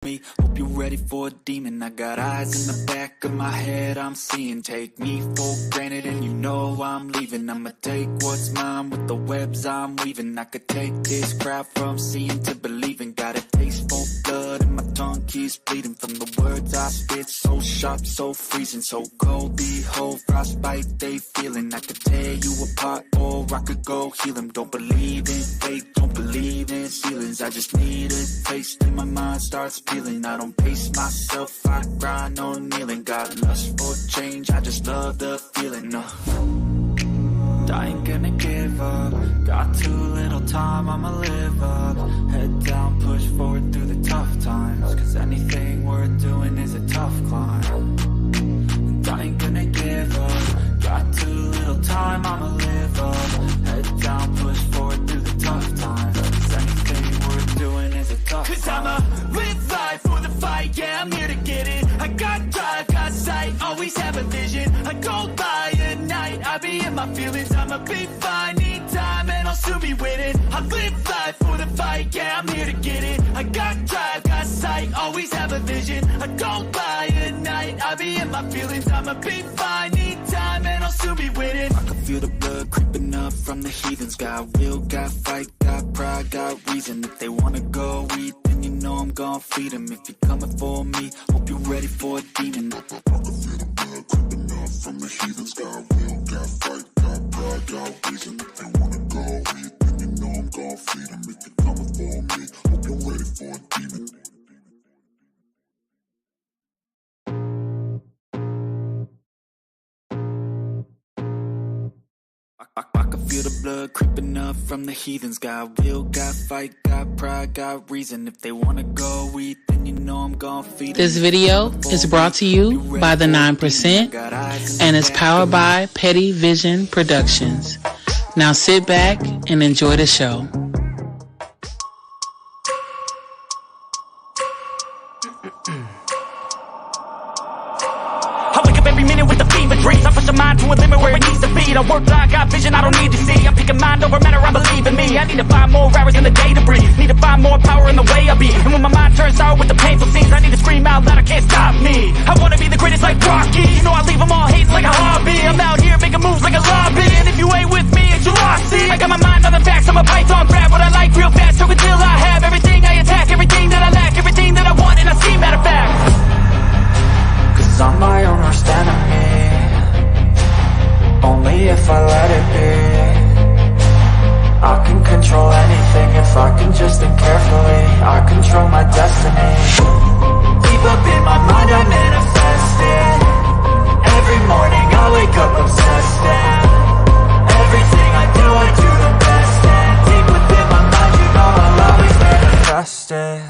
me. Hope you're ready for a demon. I got eyes in the back of my head, I'm seeing. Take me for granted and you know I'm leaving. I'ma take what's mine with the webs I'm weaving. I could take this crowd from seeing to believing. Got a taste for blood and my tongue keeps bleeding from the words I spit. So sharp, so freezing, so cold. Behold, frostbite they feeling. I could tear you apart or I could go heal them. Don't believe in fate, don't believe in ceilings. I just need a taste and my mind starts peeling. I don't pace myself, I grind on kneeling. Got lust for change, I just love the feeling. I ain't gonna give up. Got too little time, I'ma live up. Head down, push forward through the tough times. Cause anything worth doing is a tough climb. And I ain't gonna give up. Got too little time, I'ma live up. Head down, push forward through the tough times. Cause anything worth doing is a tough climb. Cause I'ma live life for the fight, yeah, I'm here to get it. I got drive, got sight, always have a vision. I go by at night, I be in my feelings. I'ma be fine, need time and I'll soon be winning. I live life for the fight, yeah, I'm here to get it. I got drive, got sight, always have a vision. I go by at night, I be in my feelings. I'ma be fine, need time and I'll soon be winning. I can feel the blood creeping up from the heathens. Got will, got fight, got pride, got reason. If they wanna go eat, then you know I'm gon' feed them. If you're coming for me, hope you're ready for a demon. I can feel the blood creeping up from the heathens. Got will, got fight, got pride, got reason. If they wanna go eat, then you know I'm gon' feed them. If you're coming for me, hope you're ready for a demon. I can feel the blood creeping up from the heathens. Got will, got fight, got pride, got reason. If they wanna go eat, then you know I'm gon' feed them. This video is brought to you by the 9% and is powered by Petty Vision Productions. Now sit back and enjoy the show. I wake up every minute with the fever dreams. I push my mind to a limit where it needs to be. I work blind, got vision I don't need to see. I'm picking mind over matter, I believe in me. I need to find more hours in the day to breathe. Need to find more power in the way I be. And when my mind turns sour with the painful scenes, I need to scream out loud, I can't stop me. I wanna be the greatest like Rocky. You know I leave them all hating like a hobby. I'm out here making moves like a lobby. And if you ain't with me, it's your loss. See, I got my mind on the facts, I'm a python, grab what I like real fast. So until I have everything I attack, everything that I lack, everything that I want, and I see, matter of fact. Cause I'm my own worst enemy. Only if I let it be. I can control anything if I can just think carefully. I control my destiny. Deep up in my mind I manifest it. Every morning I wake up obsessed and everything I do the best. And deep within my mind you know I'll always manifest it.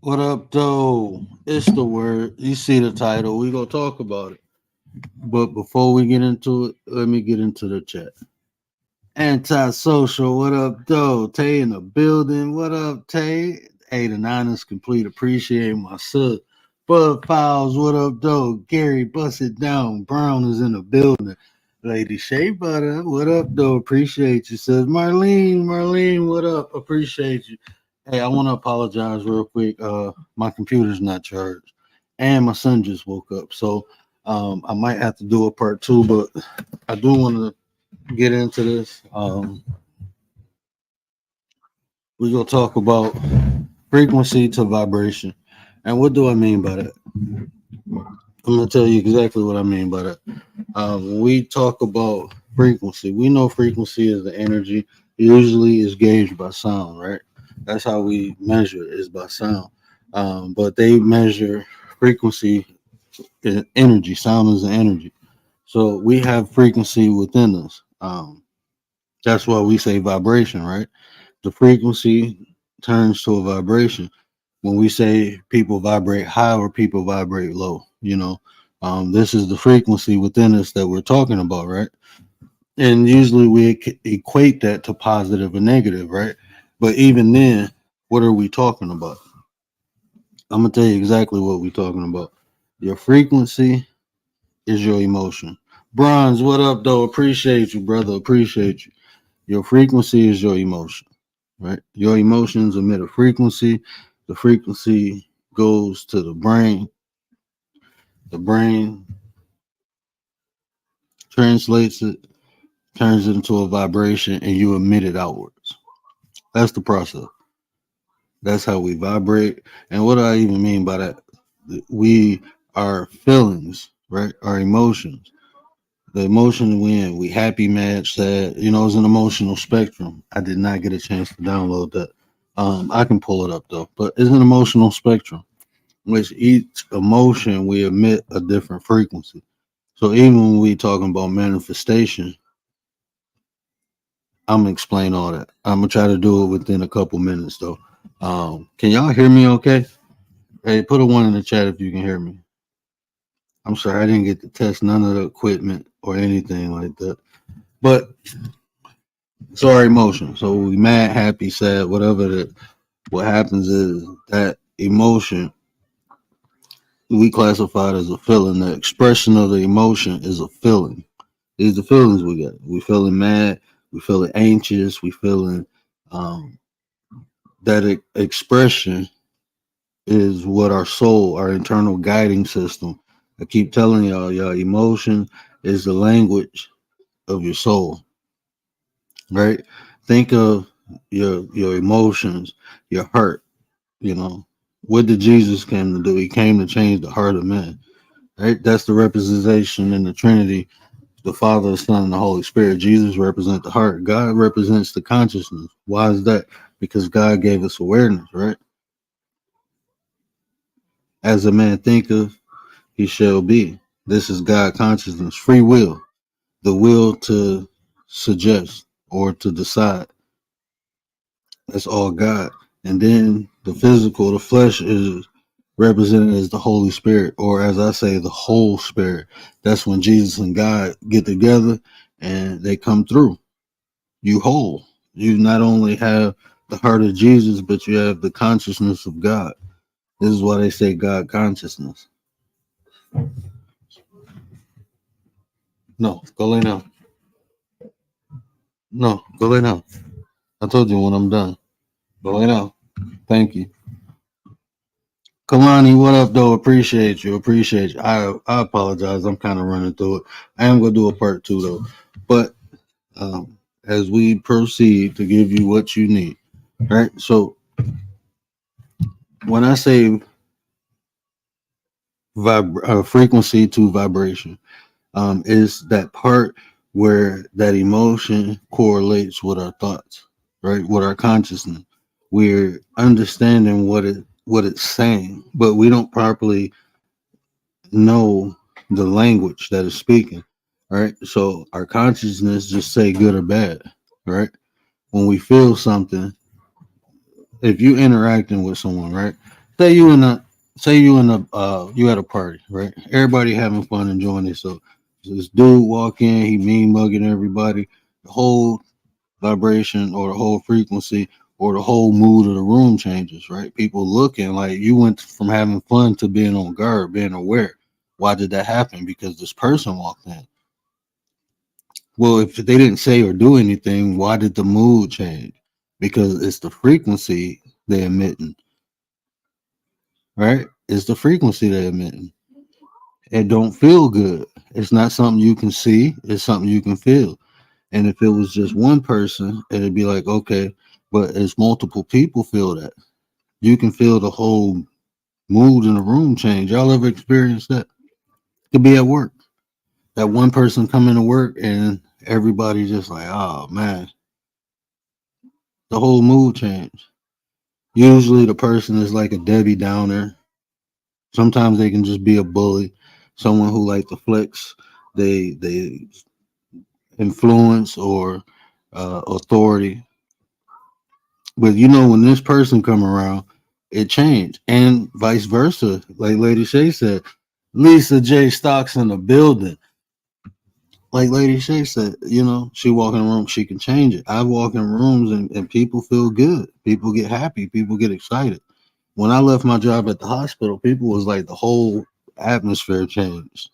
What up, though? It's the word. You see the title. We gonna talk about it. But before we get into it, let me get into the chat. Antisocial. What up, though? Tay in the building. What up, Tay? 8 and 9 is complete. Appreciate my sub. Bud Files. What up, though? Gary, bust it down. Brown is in the building. Lady Shea Butter. What up, though? Appreciate you. Says Marlene. What up? Appreciate you. Hey, I want to apologize real quick. My computer's not charged, and my son just woke up, so I might have to do a part 2. But I do want to get into this. We're gonna talk about frequency to vibration, and what do I mean by that? I'm gonna tell you exactly what I mean by that. When we talk about frequency, we know frequency is the energy. Usually is gauged by sound, right? That's how we measure it, is by sound. But they measure frequency in energy. Sound is an energy. So we have frequency within us. That's why we say vibration, right? The frequency turns to a vibration. When we say people vibrate high or people vibrate low, this is the frequency within us that we're talking about, right? And usually we equate that to positive or negative, right? But even then, what are we talking about? I'm gonna tell you exactly what we're talking about. Your frequency is your emotion. Bronze, what up, though? Appreciate you, brother. Appreciate you. Your frequency is your emotion, right? Your emotions emit a frequency. The frequency goes to the brain. The brain translates it, turns it into a vibration, and you emit it outwards. That's the process. That's how we vibrate. And what do I even mean by that? We our feelings, right? Our emotions. The emotion we happy, mad, sad, is an emotional spectrum. I did not get a chance to download that. I can pull it up though, but it's an emotional spectrum, which each emotion we emit a different frequency. So even when we talking about manifestation, I'm gonna explain all that. I'm gonna try to do it within a couple minutes though. Can y'all hear me okay? Hey, put a one in the chat if you can hear me. I'm sorry, I didn't get to test none of the equipment or anything like that. But it's our emotion. So we mad, happy, sad, whatever what happens is that emotion we classify it as a feeling. The expression of the emotion is a feeling. These are the feelings we get. We feeling mad, we feeling anxious, we feeling that expression is what our soul, our internal guiding system. I keep telling y'all, emotion is the language of your soul, right? Think of your emotions, your heart. What did Jesus came to do? He came to change the heart of man, right? That's the representation in the Trinity, the Father, the Son, and the Holy Spirit. Jesus represents the heart. God represents the consciousness. Why is that? Because God gave us awareness, right? As a man thinketh, he shall be. This is God consciousness, free will, the will to suggest or to decide. That's all God. And then the physical, the flesh is represented as the Holy Spirit, or as I say, the whole spirit. That's when Jesus and God get together and they come through. You whole. You not only have the heart of Jesus, but you have the consciousness of God. This is why they say God consciousness. No, go lay down. No, go lay down. I told you when I'm done. Go lay down. Thank you. Kalani, what up, though? Appreciate you. I apologize. I'm kind of running through it. I am going to do a part 2, though. But as we proceed to give you what you need, right? So when I say frequency to vibration, is that part where that emotion correlates with our thoughts, right? With our consciousness. We're understanding what it's saying, but we don't properly know the language that is speaking, right? So our consciousness just say good or bad, right? When we feel something, if you interacting with someone, right? You at a party, right? Everybody having fun, enjoying it. So this dude walk in, he mean mugging everybody. The whole vibration or the whole frequency or the whole mood of the room changes, right? People looking like you went from having fun to being on guard, being aware. Why did that happen? Because this person walked in. Well, if they didn't say or do anything, why did the mood change? Because it's the frequency they're emitting, right? It's the frequency they're emitting. It don't feel good. It's not something you can see. It's something you can feel. And if it was just one person, it'd be like, okay, but as multiple people feel that, you can feel the whole mood in the room change. Y'all ever experienced that? It could be at work. That one person come into work and everybody just like, oh man, the whole mood changed. Usually the person is like a Debbie Downer. Sometimes they can just be a bully, someone who like to flex, they influence or authority. But when this person come around, it changed, and vice versa. Like Lady Shay said, Lisa J. Stocks in the building. like Lady Shay said, she walk in a room, she can change it. I walk in rooms and people feel good. People get happy. People get excited. When I left my job at the hospital, people was like the whole atmosphere changed.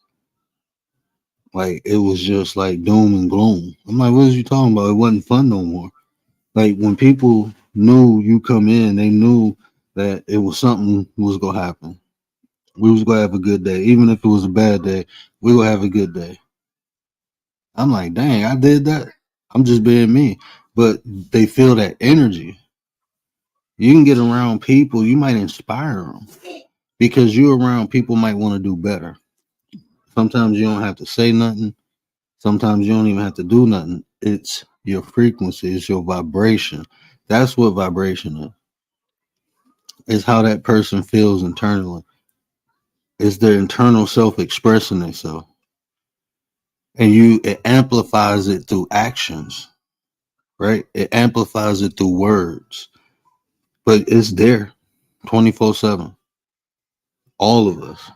Like it was just like doom and gloom. I'm like, what are you talking about? It wasn't fun no more. Like when people knew you come in, they knew that it was something was gonna happen. We was gonna have a good day. Even if it was a bad day, we would have a good day. I'm like, dang, I did that. I'm just being me. But they feel that energy. You can get around people, you might inspire them because you're around people might want to do better. Sometimes you don't have to say nothing. Sometimes you don't even have to do nothing. It's your frequency, it's your vibration. That's what vibration is. It's how that person feels internally. It's their internal self expressing itself. And it amplifies it through actions, right? It amplifies it through words. But it's there 24/7. All of us.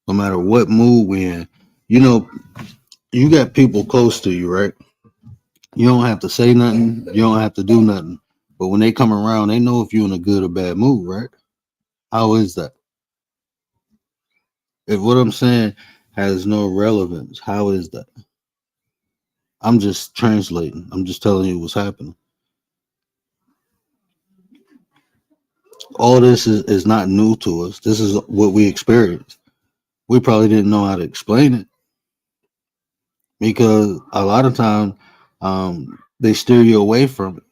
No matter what mood we're in. You got people close to you, right? You don't have to say nothing. You don't have to do nothing. But when they come around, they know if you're in a good or bad mood, right? How is that? If what I'm saying has no relevance, how is that? I'm just translating. I'm just telling you what's happening. All this is not new to us. This is what we experienced. We probably didn't know how to explain it because a lot of times they steer you away from it.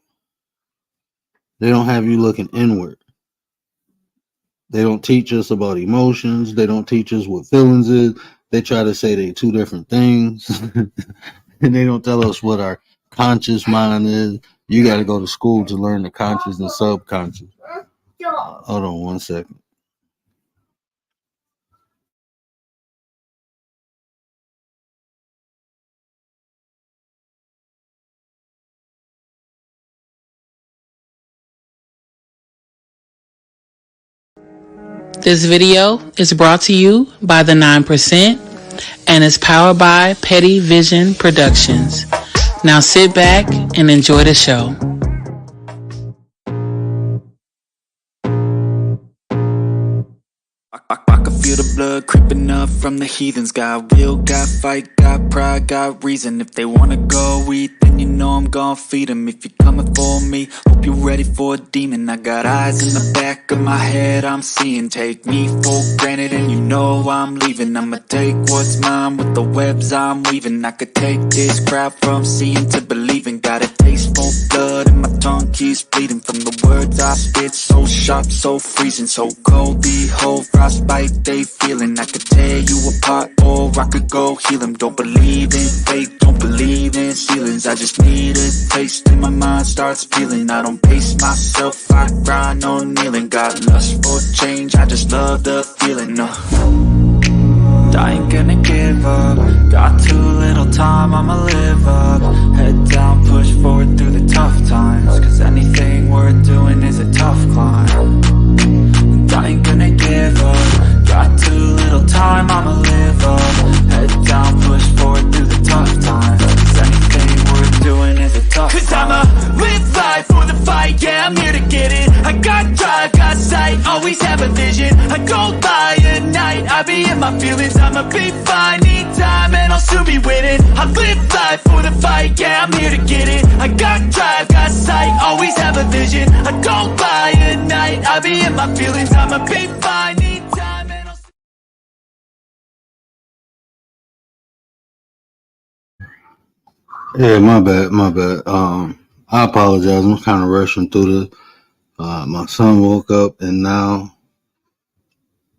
They don't have you looking inward. They don't teach us about emotions. They don't teach us what feelings is. They try to say they two different things. And they don't tell us what our conscious mind is. You got to go to school to learn the conscious and subconscious. Hold on one second. This video is brought to you by the 9% and is powered by Petty Vision Productions. Now sit back and enjoy the show. I can feel the blood creeping up from the heathens. Got will, got fight, got pride, got reason. If they wanna go eat, then you know I'm gon' feed them. If you're coming for me, hope you're ready for a demon. I got eyes in the back of my head, I'm seeing. Take me for granted and you know I'm leaving. I'ma take what's mine with the webs I'm weaving. I could take this crowd from seeing to believing. Got a taste for blood and my tongue keeps bleeding. From the words I spit, so sharp, so freezing. So cold, behold, frostbite they feeling. I could tear you apart or I could go heal them. Don't believe in fate, don't believe in ceilings. I just need a taste and my mind starts peeling. I don't pace myself, I grind on kneeling. Got lust for change, I just love the feeling. I ain't gonna give up. Got too little time, I'ma live up. Head down, push forward through the tough times. Cause anything worth doing is a tough climb. And I ain't gonna give up. Got too little time, I'ma live up. Head down, push forward through the tough times. Cause anything worth doing is a tough climb. Cause I'ma live life for the fight, yeah, I'm here to get it. I got drive, got sight, always have a vision. I go by at night, I be in my feelings. I'ma be fine, need time and I'll soon be winning. I live life for the fight, yeah, I'm here to get it. I got drive, got sight, always have a vision. I go by at night, I be in my feelings. I'ma be fine, need time and I'll... Yeah, my bad. I apologize. I'm kind of rushing through this. My son woke up and now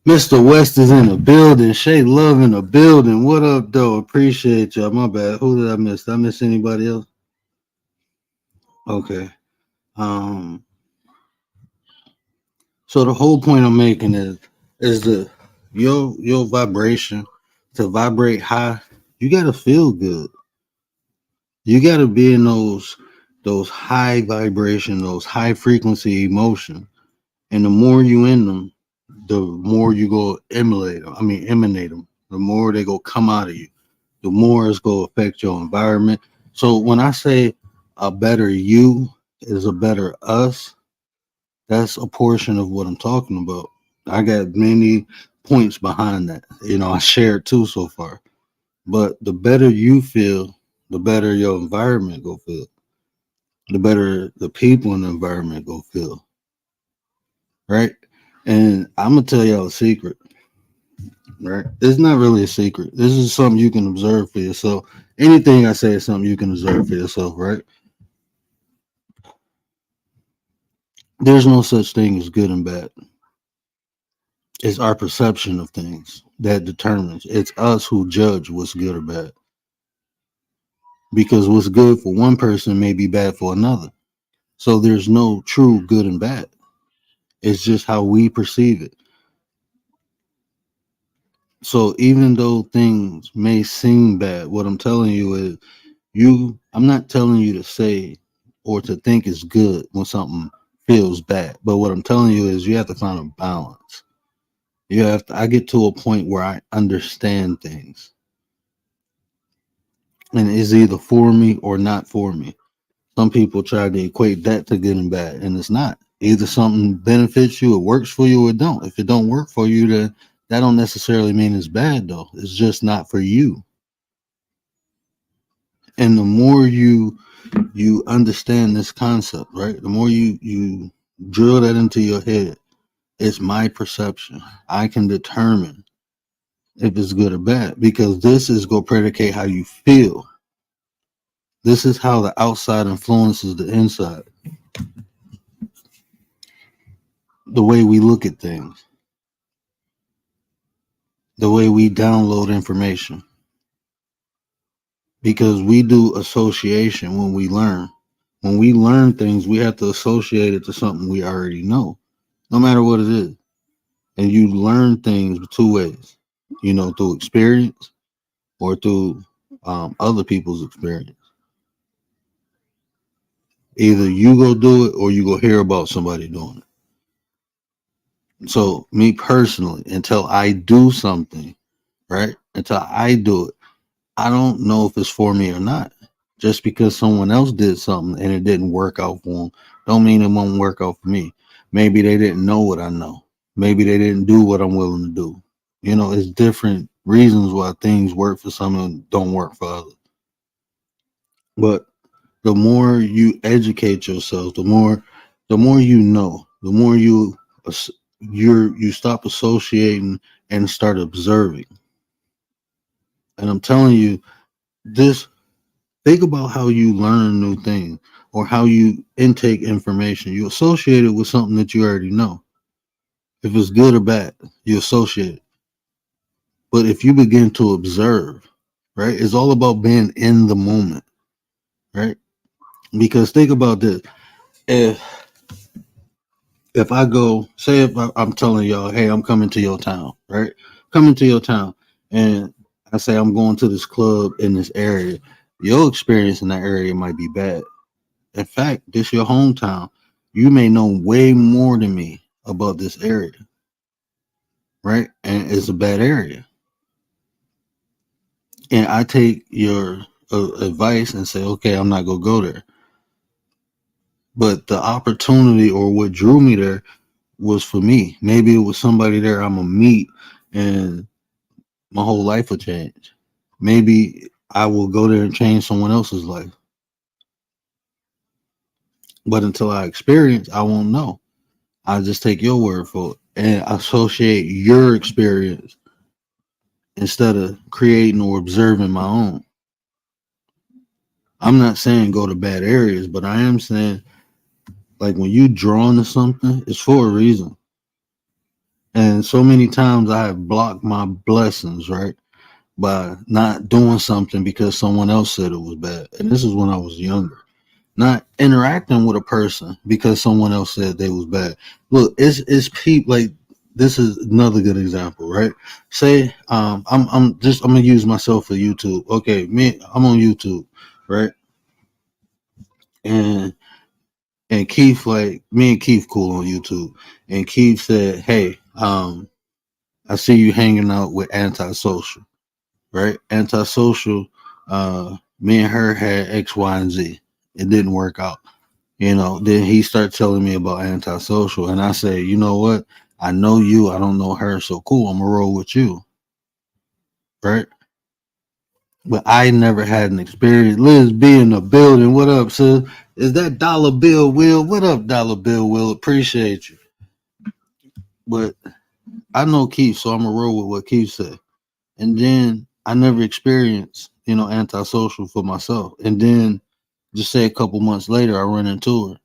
Mr. West is in the building. Shay Love in the building. What up, though? Appreciate y'all. My bad. Who did I miss? Did I miss anybody else? Okay. So the whole point I'm making is the your vibration. To vibrate high, you gotta feel good. You gotta be in those high vibration, those high frequency emotion. And the more you in them, the more you go emanate them. The more they go come out of you. the more it's going to affect your environment. So when I say a better you is a better us, that's a portion of what I'm talking about. I got many points behind that. I shared two so far. But the better you feel, the better your environment go feel. The better the people in the environment go feel. Right? And I'm gonna tell y'all a secret. Right? It's not really a secret. This is something you can observe for yourself. Anything I say is something you can observe for yourself, right? There's no such thing as good and bad. It's our perception of things that determines. It's us who judge what's good or bad. Because what's good for one person may be bad for another. So there's no true good and bad. It's just how we perceive it. So even though things may seem bad, what I'm telling you is I'm not telling you to say or to think it's good when something feels bad. But what I'm telling you is you have to find a balance. I get to a point where I understand things. And it's either for me or not for me. Some people try to equate that to good and bad, and it's not. Either something benefits you, it works for you, or it don't. If it don't work for you, then that don't necessarily mean it's bad, though. It's just not for you. And the more you understand this concept, right? The more you drill that into your head, it's my perception. I can determine if it's good or bad because this is going to predicate how you feel. This is how the outside influences the inside. The way we look at things. The way we download information. Because we do association when we learn. When we learn things, we have to associate it to something we already know, no matter what it is. And you learn things two ways, through experience or through other people's experience. Either you go do it or you go hear about somebody doing it. So me personally, until I do something, right? Until I do it, I don't know if it's for me or not. Just because someone else did something and it didn't work out for them, don't mean it won't work out for me. Maybe they didn't know what I know. Maybe they didn't do what I'm willing to do. It's different reasons why things work for some and don't work for others. But the more you educate yourself, the more you know, the more you stop associating and start observing. And I'm telling you, think about how you learn new things or how you intake information. You associate it with something that you already know. If it's good or bad, you associate it. But if you begin to observe, right, it's all about being in the moment, right? Because think about this. If I go, say if I'm telling y'all, hey, I'm coming to your town, right? Coming to your town. And I say I'm going to this club in this area. Your experience in that area might be bad. In fact, this your hometown. You may know way more than me about this area, right? And it's a bad area. And I take your advice and say, okay, I'm not going to go there. But the opportunity or what drew me there was for me. Maybe it was somebody there I'm going to meet and my whole life will change. Maybe I will go there and change someone else's life. But until I experience, I won't know. I'll just take your word for it and associate your experience instead of creating or observing my own. I'm not saying go to bad areas, but I am saying, like, when you drawn to something, it's for a reason. And so many times I have blocked my blessings, right, by not doing something because someone else said it was bad. And this is when I was younger. Not interacting with a person because someone else said they was bad. Look, it's people like this is another good example, right? Say I'm gonna use myself for YouTube. Okay, I'm on YouTube, right? And Keith, like me and Keith cool on YouTube. And Keith said, hey, I see you hanging out with Antisocial. right? Antisocial, me and her had X, Y, and Z. It didn't work out. Then he started telling me about antisocial, and I say, you know what? I know you, I don't know her, so cool, I'm gonna roll with you, right? But I never had an experience. Liz B in the building. What up, sis? Is that Dollar Bill Will? What up, Dollar Bill Will? Appreciate you. But I know Keith, so I'm gonna roll with what Keith said. And then I never experienced, antisocial for myself. And then just say a couple months later, I run into her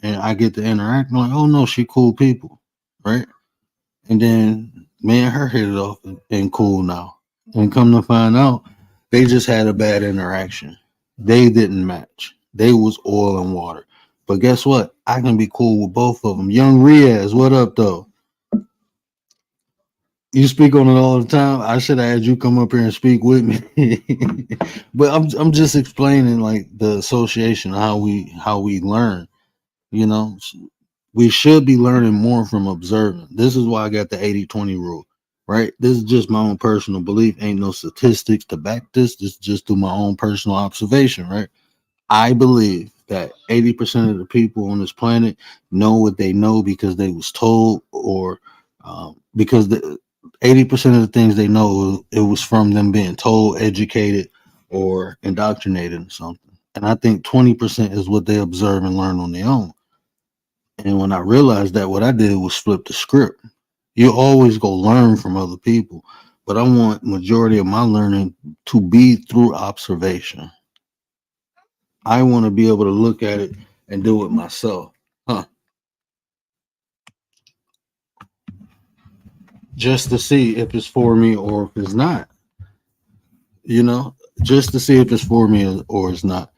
and I get to interact. I'm like, oh no, she cool people, right? And then me and her hit it off and cool now. And come to find out, they just had a bad interaction. They didn't match. They was oil and water. But guess what? I can be cool with both of them. Young Riaz, what up though? You speak on it all the time. I should have had you come up here and speak with me. But I'm just explaining like the association, how we learn. You know, we should be learning more from observing. This is why I got the 80-20 rule, right? This is just my own personal belief. Ain't no statistics to back this. This is just through my own personal observation, right? I believe that 80% of the people on this planet know what they know because they was told, or because the 80% of the things they know, it was from them being told, educated, or indoctrinated in something. And I think 20% is what they observe and learn on their own. And when I realized that, what I did was flip the script. You always go learn from other people, but I want majority of my learning to be through observation. I want to be able to look at it and do it myself. Just to see if it's for me or if it's not. Just to see if it's for me or it's not.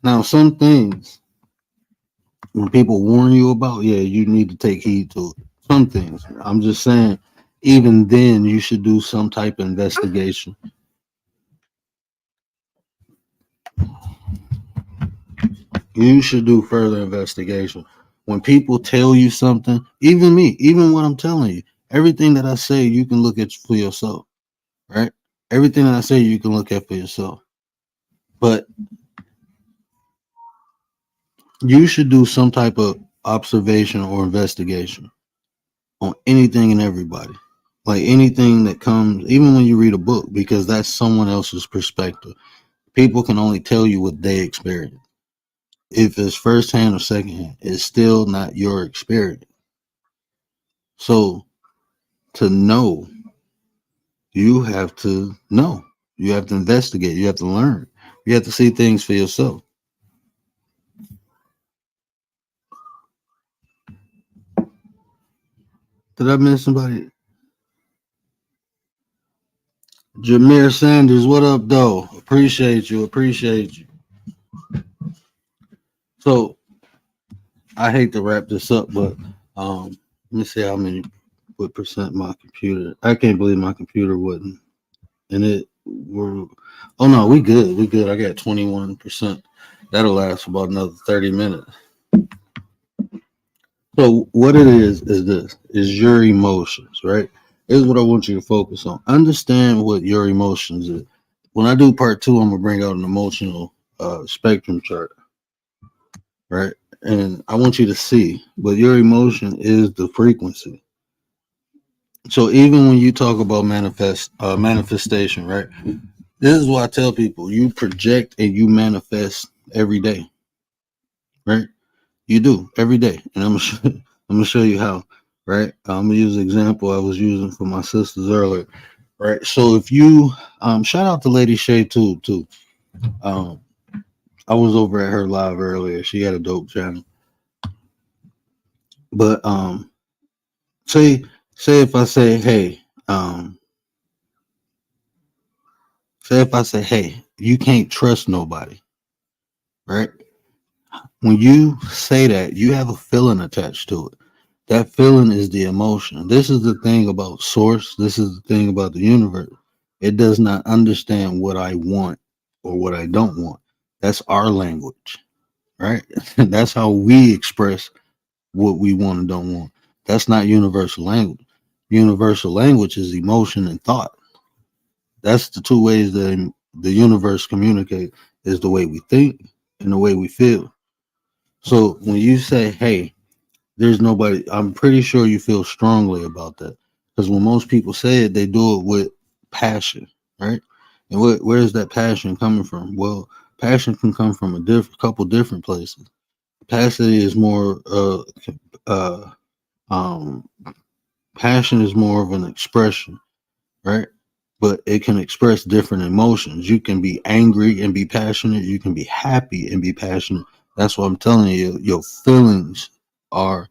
Now, some things, when people warn you about, yeah, you need to take heed to it. Some things, I'm just saying, even then, you should do some type of investigation. You should do further investigation. When people tell you something, even me, even what I'm telling you, everything that I say, you can look at for yourself, right? Everything that I say, you can look at for yourself. But you should do some type of observation or investigation on anything and everybody. Like anything that comes, even when you read a book, because that's someone else's perspective. People can only tell you what they experience. If it's firsthand or secondhand, it's still not your experience. So to know, you have to know. You have to investigate. You have to learn. You have to see things for yourself. Did I miss somebody? Jameer Sanders, what up, though? Appreciate you. So I hate to wrap this up, but let me see what percent my computer. I can't believe my computer wouldn't. And oh no, we good. I got 21%. That'll last for about another 30 minutes. So what it is your emotions, right? This is what I want you to focus on. Understand what your emotions is. When I do part 2, I'm gonna bring out an emotional spectrum chart, right? And I want you to see, but your emotion is the frequency. So even when you talk about manifestation, right? This is what I tell people: you project and you manifest every day, right? You do every day, and I'm gonna show you how. Right? I'm gonna use an example I was using for my sisters earlier. Right? So if you shout out to Lady Shay too. I was over at her live earlier. She had a dope channel. But say if I say, hey, you can't trust nobody, right? When you say that, you have a feeling attached to it. That feeling is the emotion. This is the thing about source. This is the thing about the universe. It does not understand what I want or what I don't want. That's our language, right? That's how we express what we want and don't want. That's not universal language. Universal language is emotion and thought. That's the two ways that the universe communicate, is the way we think and the way we feel. So when you say, hey, there's nobody, I'm pretty sure you feel strongly about that. Because when most people say it, they do it with passion, right? And where is that passion coming from? Well, passion can come from a couple different places. Passion is more uh um passion is more of an expression, right? But it can express different emotions. You can be angry and be passionate. You can be happy and be passionate. That's what I'm telling you. Your feelings are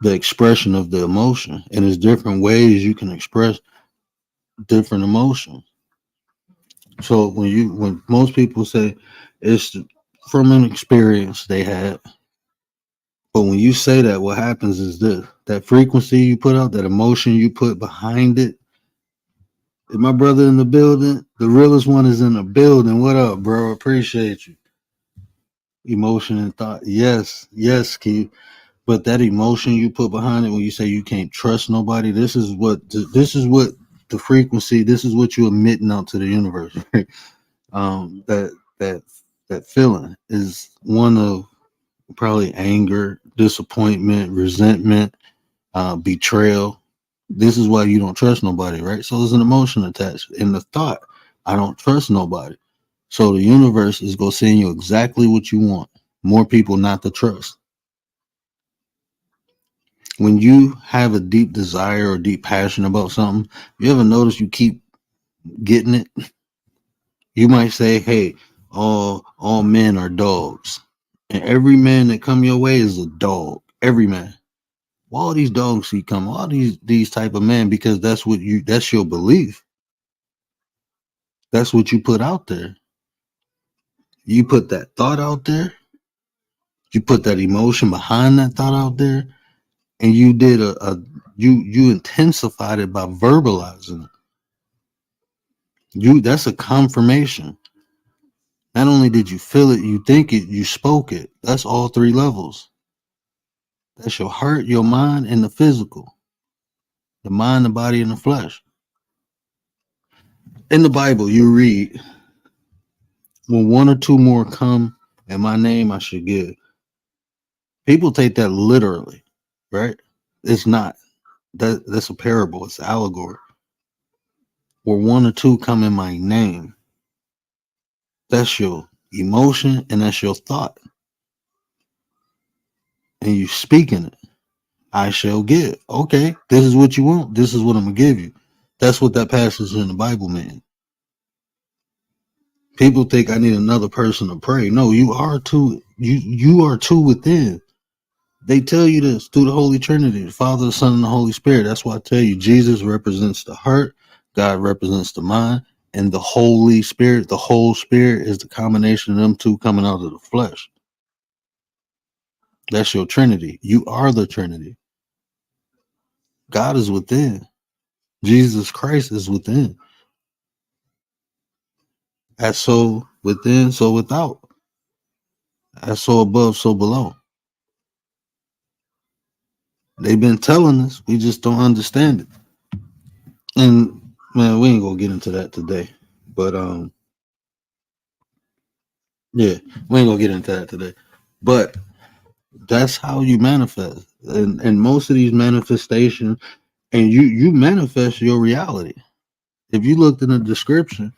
the expression of the emotion, and there's different ways you can express different emotions. So when most people say it's from an experience they had, but when you say that, what happens is this: that frequency you put out, that emotion you put behind it. Is my brother in the building? The realest one is in the building. What up, bro? Appreciate you. Emotion and thought. Yes, yes, Keith. But that emotion you put behind it when you say you can't trust nobody, this is what the frequency, this is what you're emitting out to the universe. That that feeling is one of probably anger, disappointment, resentment, betrayal. This is why you don't trust nobody, right? So there's an emotion attached in the thought. I don't trust nobody. So the universe is going to send you exactly what you want. More people not to trust. When you have a deep desire or deep passion about something, you ever notice you keep getting it? You might say, hey, all men are dogs. And every man that come your way is a dog. Every man. All these dogs see come, all these type of men, because that's your belief. That's what you put out there. You put that thought out there. You put that emotion behind that thought out there, and you did you intensified it by verbalizing it. That's a confirmation. Not only did you feel it, you think it, you spoke it. That's all three levels. That's your heart, your mind, and the physical. The mind, the body, and the flesh. In the Bible, you read, when one or two more come in my name, I should give. People take that literally, right? It's not. That's a parable. It's an allegory. Where one or two come in my name, that's your emotion and that's your thought. And you speaking it. I shall give. Okay, this is what you want. This is what I'm gonna give you. That's what that passage in the Bible means. People think I need another person to pray. No, you are two. You are two within. They tell you this through the Holy Trinity, the Father, the Son, and the Holy Spirit. That's why I tell you, Jesus represents the heart, God represents the mind, and the Holy Spirit. The whole Spirit is the combination of them two coming out of the flesh. That's your Trinity. You are the Trinity. God is within. Jesus Christ is within. As so within, so without. As so above, so below. They've been telling us, we just don't understand it. And man, we ain't gonna get into that today. But yeah, we ain't gonna get into that today. But that's how you manifest. And most of these manifestations, and you manifest your reality. If you looked in the description,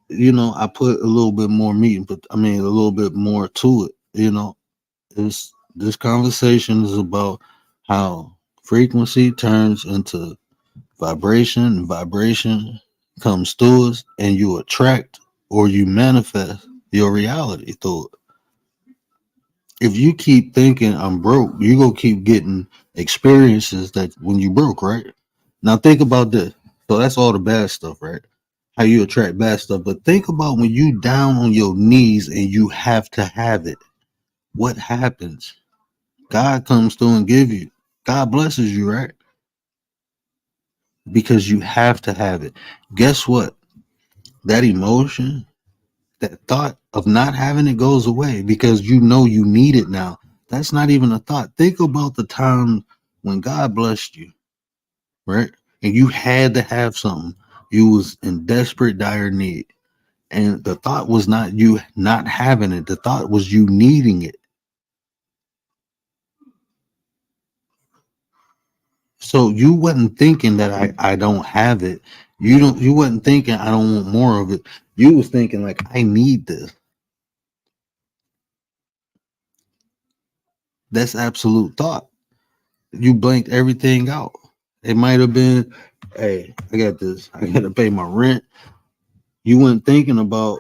I put a little bit more meat, but a little bit more to it. This conversation is about how frequency turns into vibration, and vibration comes through us, and you attract or you manifest your reality through it. If you keep thinking I'm broke, you're gonna keep getting experiences that when you broke, right? Now think about this. So that's all the bad stuff, right? How you attract bad stuff. But think about when you down on your knees and you have to have it. What happens? God comes through and give you. God blesses you, right? Because you have to have it. Guess what? That emotion, that thought of not having it goes away because you know you need it now. That's not even a thought. Think about the time when God blessed you, right? And you had to have something. You was in desperate, dire need. And the thought was not you not having it. The thought was you needing it. So you wasn't thinking that I don't have it. You wasn't thinking I don't want more of it. You was thinking like I need this. That's absolute thought. You blanked everything out. It might have been, hey, I got this. I gotta pay my rent. You weren't thinking about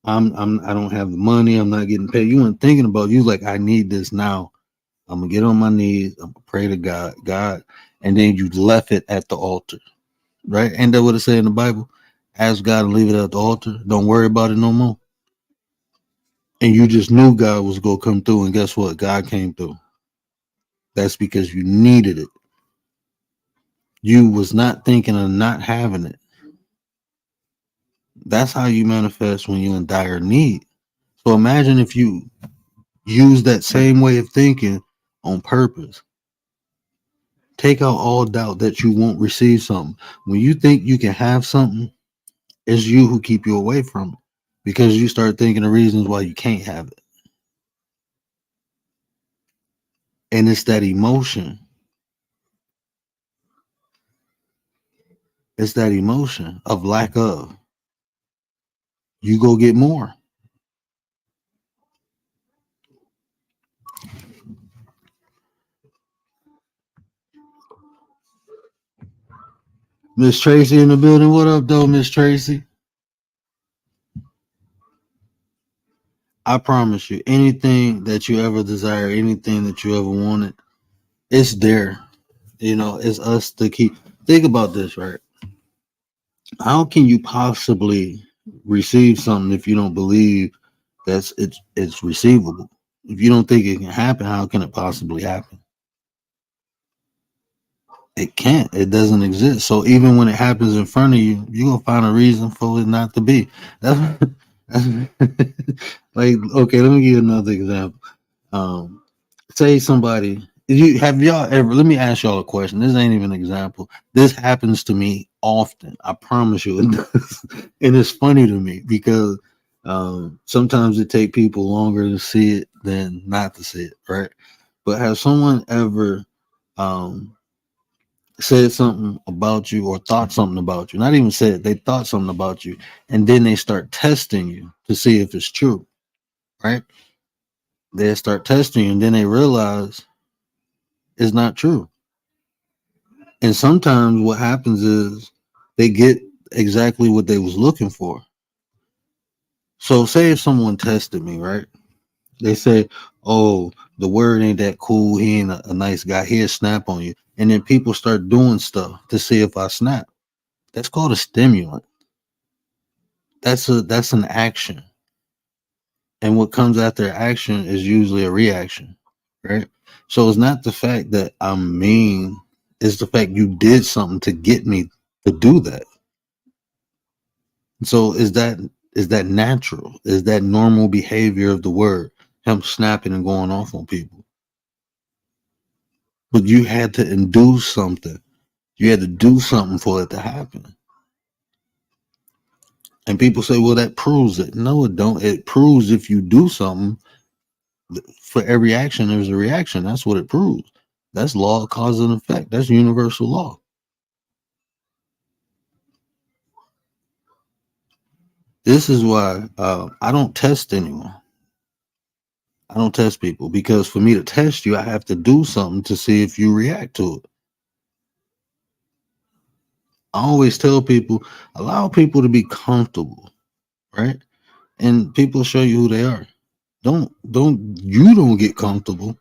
I don't have the money, I'm not getting paid. You weren't thinking about you like I need this now. I'm gonna get on my knees, I'm gonna pray to God, and then you left it at the altar. Right? Ain't that what it say in the Bible? Ask God and leave it at the altar. Don't worry about it no more. And you just knew God was gonna come through, and guess what? God came through. That's because you needed it. You was not thinking of not having it. That's how you manifest when you're in dire need. So imagine if you use that same way of thinking on purpose. Take out all doubt that you won't receive something. When you think you can have something, it's you who keep you away from it because you start thinking of reasons why you can't have it. And it's that emotion. It's that emotion of lack of. You go get more. Miss Tracy in the building. What up, though, Miss Tracy? I promise you, anything that you ever desire, anything that you ever wanted, it's there. It's us to keep. Think about this, right? How can you possibly receive something if you don't believe it's receivable? If you don't think it can happen, how can it possibly happen? It can't. It doesn't exist. So even when it happens in front of you, you're gonna find a reason for it not to be. That's, that's like okay. Let me give you another example. Um, Say somebody you have y'all ever let me ask y'all a question. This ain't even an example. This happens to me often. I promise you it does. And it's funny to me because sometimes it take people longer to see it than not to see it, right? But has someone ever um said something about you or thought something about you? Not even said, they thought something about you, and then they start testing you to see if it's true, right? They start testing you and then they realize it's not true. And sometimes what happens is they get exactly what they was looking for. So say if someone tested me, right? They say, "Oh, the word ain't that cool. He ain't a nice guy. He'll snap on you." And then people start doing stuff to see if I snap. That's called a stimulant. That's an action. And what comes after action is usually a reaction, right? So it's not the fact that I'm mean, it's the fact you did something to get me to do that. So is that natural? Is that normal behavior of the word? Him snapping and going off on people. But you had to induce something. You had to do something for it to happen. And people say, well, that proves it. No, it don't. It proves if you do something, for every action, there's a reaction. That's what it proves. That's law of cause and effect. That's universal law. This is why I don't test anyone. I don't test people because for me to test you, I have to do something to see if you react to it. I always tell people, allow people to be comfortable, right? And people show you who they are. Don't get comfortable.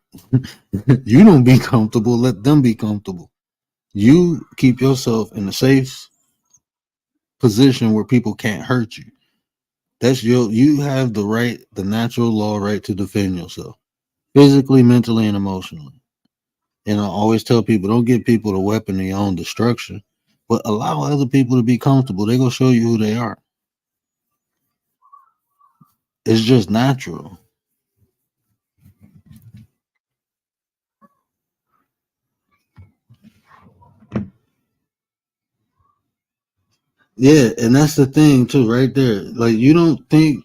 You don't be comfortable. Let them be comfortable. You keep yourself in a safe position where people can't hurt you. You have the right, the natural law right to defend yourself physically, mentally, and emotionally. And I always tell people, don't give people the weapon of your own destruction, but allow other people to be comfortable. They're gonna show you who they are. It's just natural. Yeah, and that's the thing too, right there. Like you don't think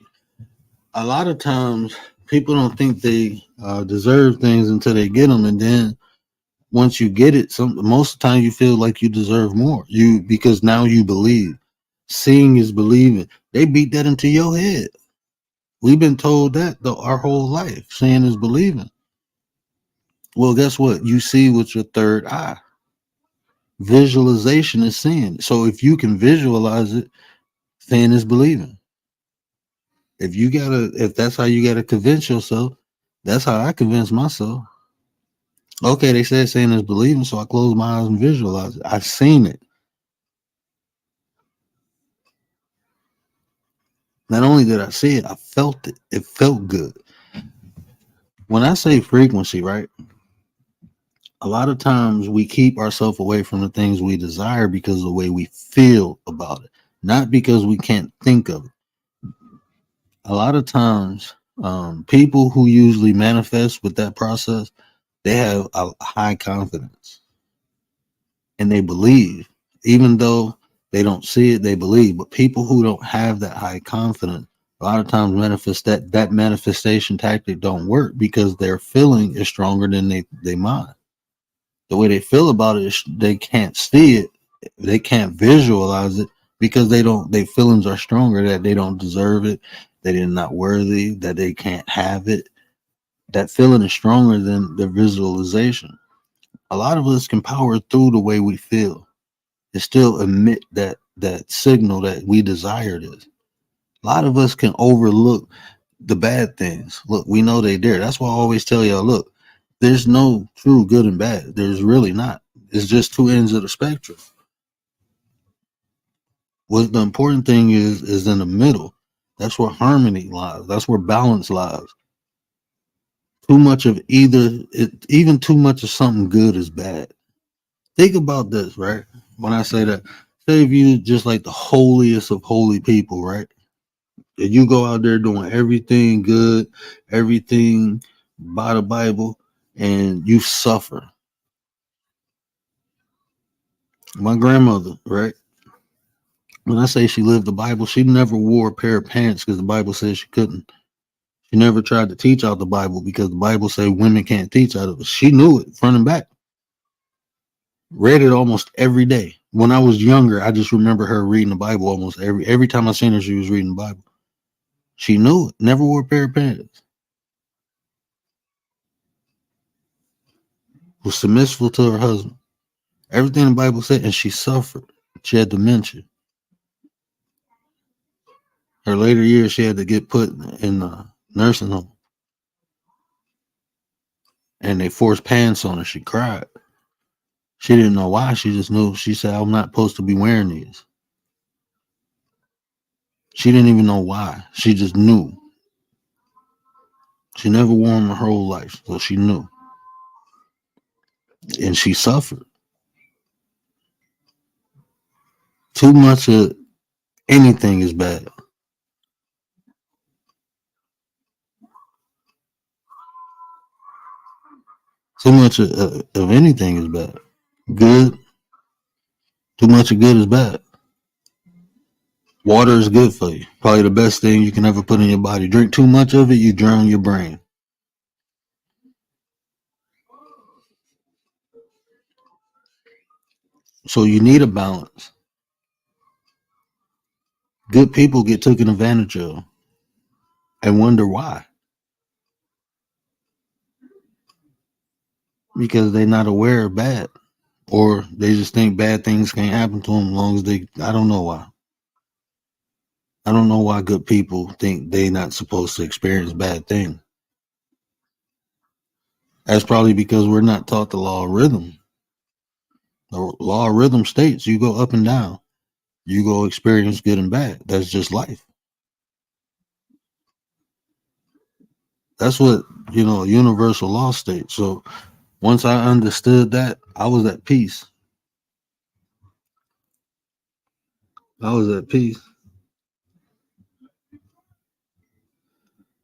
a lot of times people don't think they deserve things until they get them, and then once you get it, most of the time you feel like you deserve more. You because now you believe. Seeing is believing. They beat that into your head. We've been told that our whole life. Seeing is believing. Well, guess what? You see with your third eye. Visualization is seeing. So if you can visualize it, seeing is believing. If that's how you gotta convince yourself, that's how I convince myself. Okay, they said seeing is believing, so I close my eyes and visualize it. I've seen it. Not only did I see it, I felt it. It felt good. When I say frequency, right? A lot of times we keep ourselves away from the things we desire because of the way we feel about it, not because we can't think of it. A lot of times, people who usually manifest with that process, they have a high confidence and they believe, even though they don't see it, they believe. But people who don't have that high confidence, a lot of times that manifestation tactic don't work because their feeling is stronger than they mind. The way they feel about it is they can't see it, they can't visualize it because their feelings are stronger that they don't deserve it, that they're not worthy, that they can't have it. That feeling is stronger than the visualization. A lot of us can power through the way we feel and still emit that signal that we desire this. A lot of us can overlook the bad things. Look, we know they're there. That's why I always tell y'all, look, there's no true good and bad. There's really not. It's just two ends of the spectrum. What the important thing is in the middle. That's where harmony lies. That's where balance lies. Too much of even too much of something good is bad. Think about this, right? When I say that, say if you just like the holiest of holy people, right? And you go out there doing everything good, everything by the Bible, and you suffer. My grandmother, right? When I say she lived the Bible, she never wore a pair of pants because the Bible says she couldn't. She never tried to teach out the Bible because the Bible says women can't teach out of it. She knew it front and back. Read it almost every day. When I was younger, I just remember her reading the Bible almost every time I seen her, she was reading the Bible. She knew it. Never wore a pair of pants. Was submissive to her husband. Everything the Bible said, and she suffered. She had dementia. Her later years, she had to get put in a nursing home. And they forced pants on her. She cried. She didn't know why. She just knew. She said, I'm not supposed to be wearing these. She didn't even know why. She just knew. She never wore them her whole life, so she knew. And she suffered. Too much of anything is bad. Too much of anything is bad. Good. Too much of good is bad. Water is good for you. Probably the best thing you can ever put in your body. Drink too much of it, you drown your brain. So you need a balance. Good people get taken advantage of and wonder why. Because they're not aware of bad. Or they just think bad things can't happen to them as long as I don't know why. I don't know why good people think they're not supposed to experience bad things. That's probably because we're not taught the law of rhythm. The law of rhythm states you go up and down. You go experience good and bad. That's just life. That's what, universal law states. So once I understood that, I was at peace. I was at peace.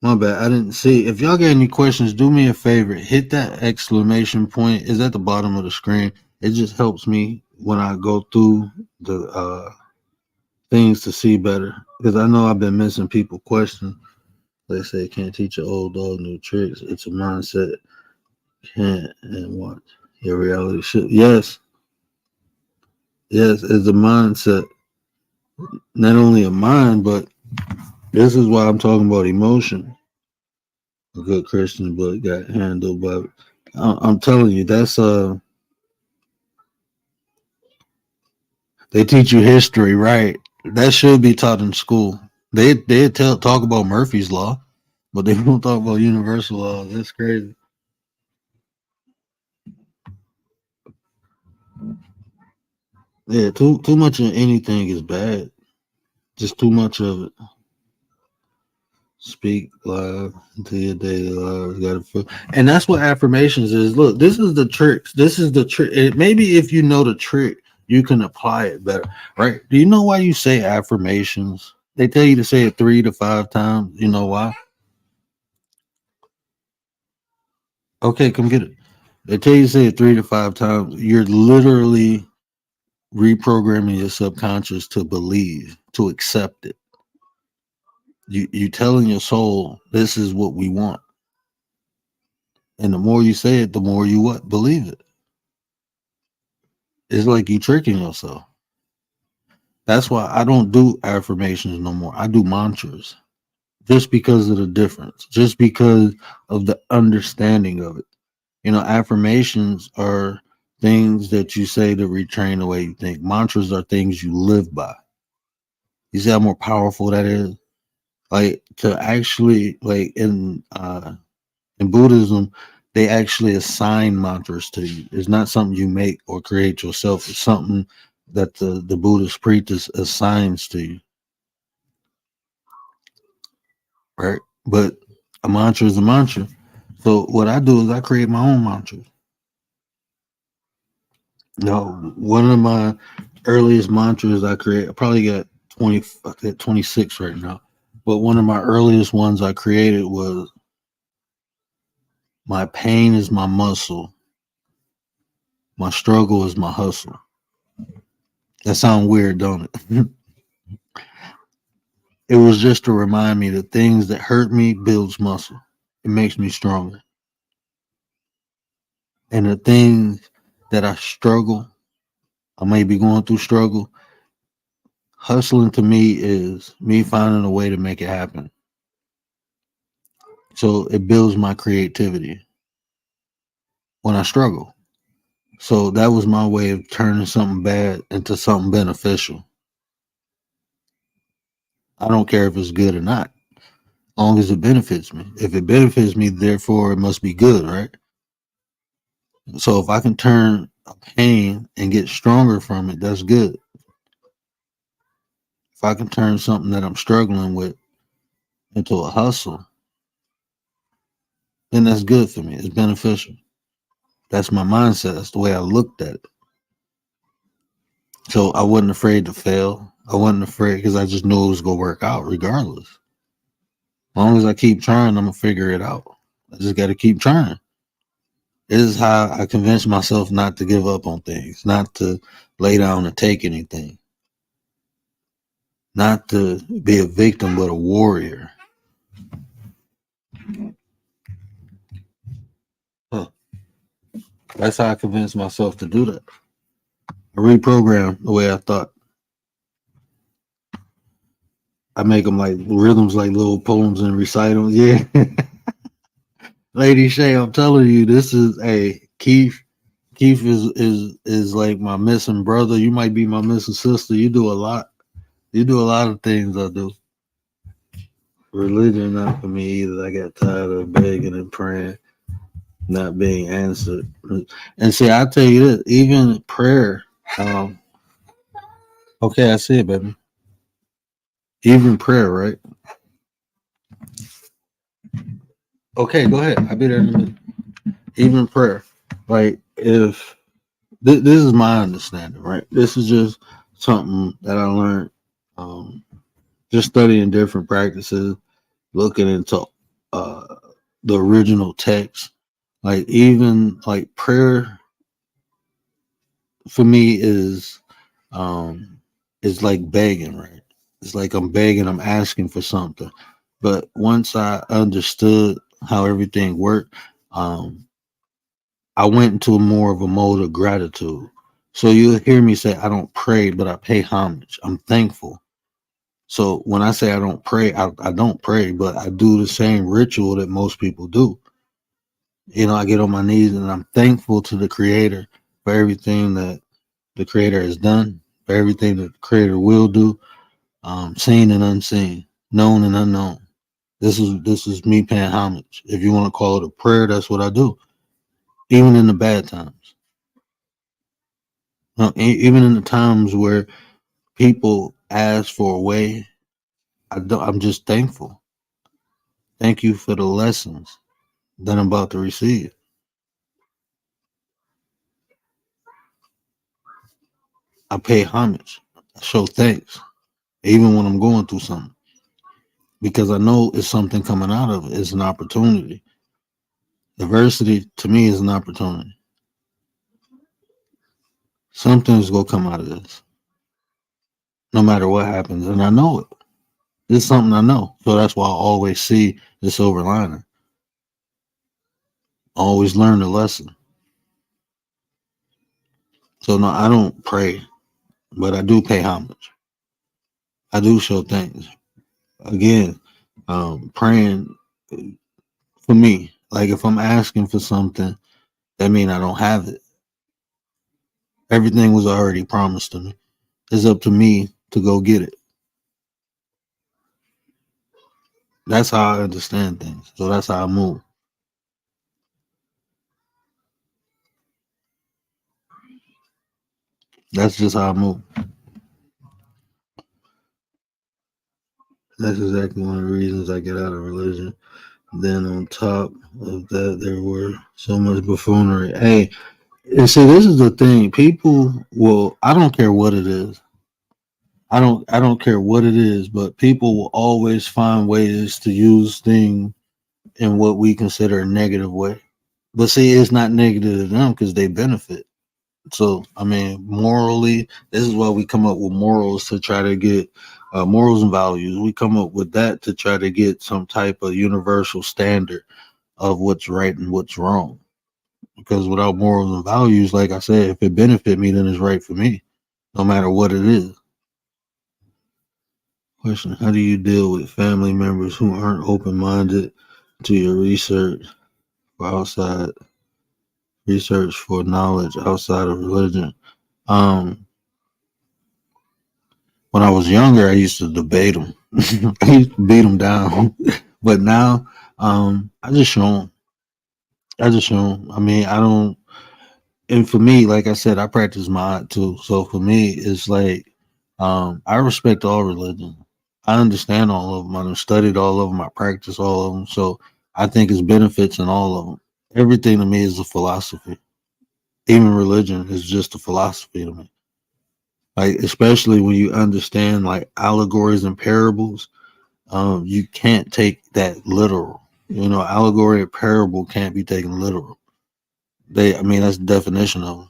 My bad. I didn't see. If y'all got any questions, do me a favor. Hit that exclamation point. It's at the bottom of the screen. It just helps me when I go through the things to see better. Because I know I've been missing people question. They say can't teach an old dog new tricks. It's a mindset. Can't and what your reality should. Yes, it's a mindset. Not only a mind, but this is why I'm talking about emotion. A good Christian book got handled, but I'm telling you, that's they teach you history, right? That should be taught in school. They talk about Murphy's law, but they won't talk about universal law. That's crazy. Yeah, too much of anything is bad. Just too much of it. Speak live into your daily lives. Got to feel, and that's what affirmations is. Look, this is the tricks. This is the trick. Maybe if you know the trick, you can apply it better, right? Do you know why you say affirmations? They tell you to say it 3 to 5 times. You know why? Okay, come get it. They tell you to say it 3 to 5 times. You're literally reprogramming your subconscious to believe, to accept it. You telling your soul this is what we want, and the more you say it, the more you what believe it. It's like you tricking yourself. That's why I don't do affirmations no more. I do mantras, just because of the difference, just because of the understanding of it. You know, affirmations are things that you say to retrain the way you think. Mantras are things you live by. You see how more powerful that is? Like to actually like in Buddhism, they actually assign mantras to you. It's not something you make or create yourself. It's something that the Buddhist priest assigns to you. Right? But a mantra is a mantra. So what I do is I create my own mantra. No, one of my earliest mantras I create, I probably got 26 right now. But one of my earliest ones I created was my pain is my muscle. My struggle is my hustle. That sounds weird, don't it? It was just to remind me that things that hurt me builds muscle. It makes me stronger. And the things that I struggle, I may be going through struggle. Hustling to me is me finding a way to make it happen. So it builds my creativity when I struggle. So that was my way of turning something bad into something beneficial. I don't care if it's good or not, as long as it benefits me. If it benefits me, therefore it must be good, right? So if I can turn a pain and get stronger from it, that's good. If I can turn something that I'm struggling with into a hustle, then that's good for me. It's beneficial. That's my mindset. That's the way I looked at it. So I wasn't afraid to fail. I wasn't afraid because I just knew it was going to work out regardless. As long as I keep trying, I'm going to figure it out. I just got to keep trying. This is how I convince myself not to give up on things, not to lay down and take anything, not to be a victim, but a warrior. Huh. That's how I convinced myself to do that. I reprogram the way I thought. I make them like rhythms, like little poems and recitals. Yeah. Lady Shay, I'm telling you, this is a Keith. Keith is like my missing brother. You might be my missing sister. You do a lot. You do a lot of things I do. Religion not for me either. I got tired of begging and praying, not being answered. And see, I tell you this, even prayer. Okay, I see it, baby. Even prayer, right? Okay, go ahead. I'll be there in a minute. Even prayer, like if this is my understanding, right? This is just something that I learned, just studying different practices, looking into the original text. Like even like prayer for me is It's like begging, right? It's like I'm begging, I'm asking for something. But once I understood how everything worked, um, I went into more of a mode of gratitude. So you'll hear me say, I don't pray, but I pay homage. I'm thankful. So when I say I don't pray, I don't pray, but I do the same ritual that most people do. I get on my knees and I'm thankful to the Creator for everything that the Creator has done, for everything that the Creator will do, seen and unseen, known and unknown. This is me paying homage. If you want to call it a prayer, that's what I do. Even in the bad times, even in the times where people ask for a way, I'm just thankful. Thank you for the lessons that I'm about to receive. I pay homage. I show thanks, even when I'm going through something, because I know it's something coming out of it. It's an opportunity. Adversity to me is an opportunity. Something's gonna come out of this, no matter what happens, and I know it. It's something I know, so that's why I always see the silver lining. I always learn the lesson. So no, I don't pray, but I do pay homage. I do show thanks. Again, praying for me. Like if I'm asking for something, that means I don't have it. Everything was already promised to me. It's up to me to go get it. That's how I understand things. So that's how I move. That's just how I move. That's exactly one of the reasons I get out of religion. Then on top of that, there were so much buffoonery. Hey, and see, this is the thing. People will. I don't care what it is. I don't care what it is, but people will always find ways to use things in what we consider a negative way. But see, it's not negative to them because they benefit. So I mean, morally, this is why we come up with morals to try to get morals and values. We come up with that to try to get some type of universal standard of what's right and what's wrong. Because without morals and values, like I said, if it benefit me, then it's right for me, no matter what it is. Question: how do you deal with family members who aren't open-minded to your for outside research for knowledge outside of religion? Um, when I was younger, I used to debate them. I used to beat them down, but now, I just show them. I just show them. I mean, I don't. And for me, like I said, I practice mine too. So for me, it's like I respect all religions. I understand all of them. I've studied all of them. I practice all of them. So I think it's benefits in all of them. Everything to me is a philosophy. Even religion is just a philosophy to me. Like especially when you understand like allegories and parables, you can't take that literal. Allegory and parable can't be taken literal. I mean, that's the definition of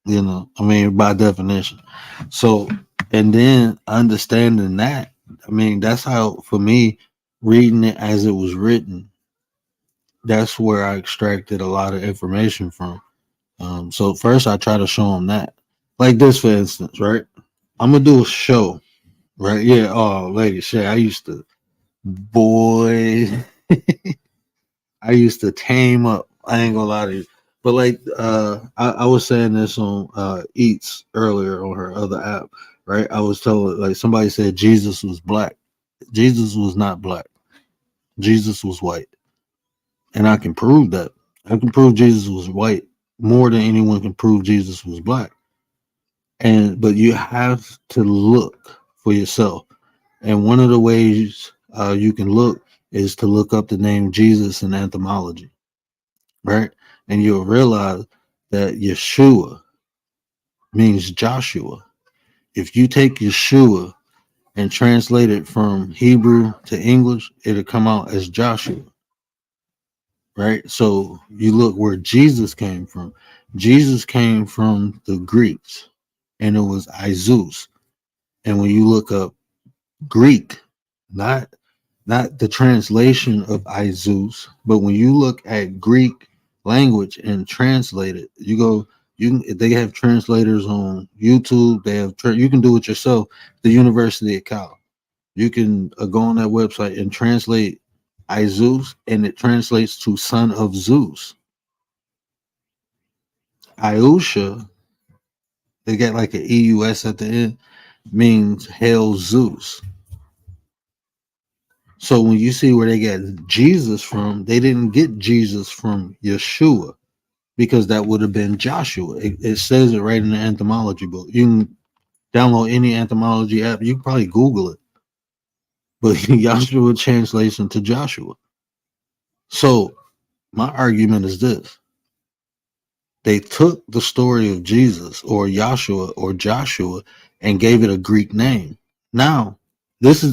them. I mean, by definition. So, and then understanding that, I mean, that's how, for me, reading it as it was written, that's where I extracted a lot of information from. So, first, I try to show them that. Like this, for instance, right? I'm going to do a show, right? Yeah. Oh, lady, shit. Boy, I used to tame up. I ain't gonna lie to you. But like I was saying this on Eats earlier on her other app, right? I was told like somebody said Jesus was black. Jesus was not black. Jesus was white. And I can prove that. I can prove Jesus was white more than anyone can prove Jesus was black. But you have to look for yourself. And one of the ways you can look is to look up the name Jesus in etymology, right? And you'll realize that Yeshua means Joshua. If you take Yeshua and translate it from Hebrew to English, it'll come out as Joshua, right? So you look where Jesus came from. Jesus came from the Greeks. and it was Izus. And when you look up Greek, not the translation of Izus, but when you look at Greek language and translate it, they have translators on YouTube. You can do it yourself. The University of Cal, you can go on that website and translate Izus, and it translates to son of Zeus. Iusha, they got like an EUS at the end, means hail Zeus. So when you see where they got Jesus from, they didn't get Jesus from Yeshua, because that would have been Joshua. It says it right in the entomology book. You can download any entomology app. You can probably Google it. But Joshua translates into Joshua. So my argument is this. They took the story of Jesus or Yahshua or Joshua and gave it a Greek name. Now,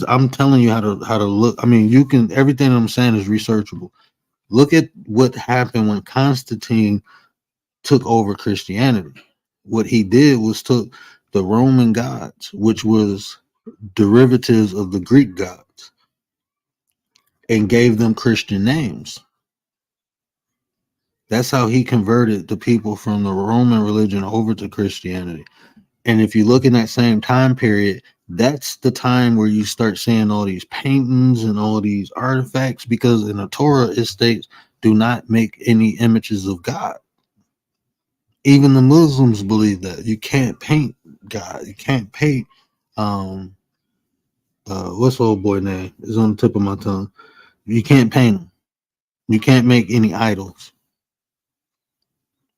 I'm telling you how to look. I mean, you can, everything I'm saying is researchable. Look at what happened when Constantine took over Christianity. What he did was took the Roman gods, which was derivatives of the Greek gods, and gave them Christian names. That's how he converted the people from the Roman religion over to Christianity. And if you look in that same time period, that's the time where you start seeing all these paintings and all these artifacts, because in the Torah it states, do not make any images of God. Even the Muslims believe that you can't paint God. You can't paint what's the old boy name? It's on the tip of my tongue. You can't paint him. You can't make any idols.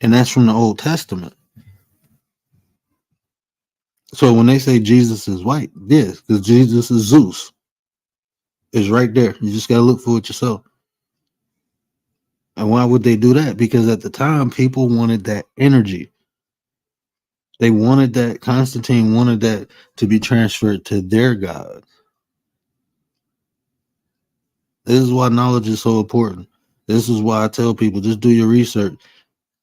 And that's from the Old Testament. So when they say Jesus is white, yes, because Jesus is Zeus. It's right there. You just got to look for it yourself. And why would they do that? Because at the time, people wanted that energy. They wanted that. Constantine wanted that to be transferred to their God. This is why knowledge is so important. This is why I tell people, just do your research.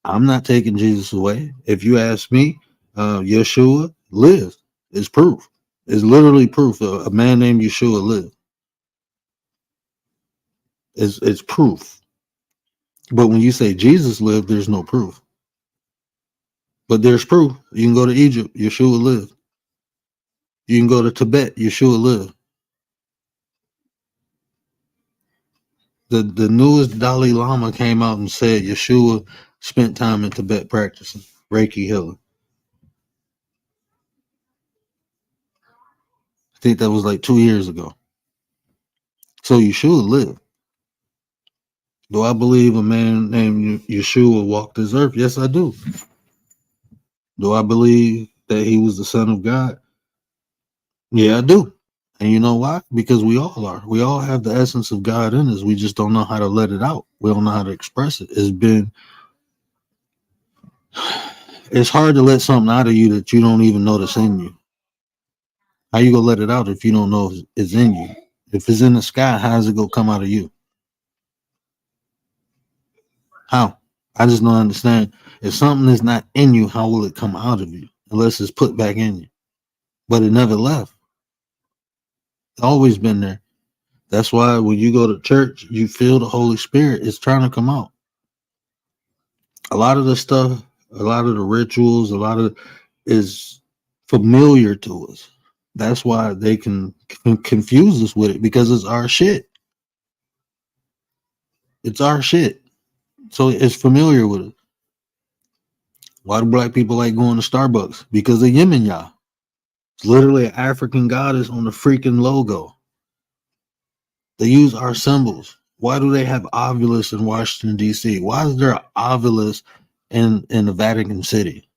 I'm not taking Jesus away. If you ask me, Yeshua lived. It's proof. It's literally proof. A man named Yeshua lived. It's proof. But when you say Jesus lived, there's no proof. But there's proof. You can go to Egypt, Yeshua lived. You can go to Tibet, Yeshua lived. The newest Dalai Lama came out and said Yeshua spent time in Tibet practicing Reiki healing. I think that was like 2 years ago. So Yeshua lived. Do I believe a man named Yeshua walked this earth? Yes, I do. Do I believe that he was the Son of God? Yeah, I do. And you know why? Because we all are. We all have the essence of God in us. We just don't know how to let it out. We don't know how to express it. It's hard to let something out of you that you don't even know that's in you. How you gonna let it out if you don't know if it's in you? If it's in the sky, how does it go come out of you? How? I just don't understand. If something is not in you, how will it come out of you? Unless it's put back in you. But it never left. It's always been there. That's why when you go to church, you feel the Holy Spirit is trying to come out. A lot of the stuff, a lot of the rituals, a lot of is familiar to us. That's why they can confuse us with it, because it's our shit. It's our shit. So it's familiar with it. Why do black people like going to Starbucks? Because of Yemen-Yah. It's literally an African goddess on the freaking logo. They use our symbols. Why do they have obelisks in Washington, D.C.? Why is there an obelisk in the Vatican City?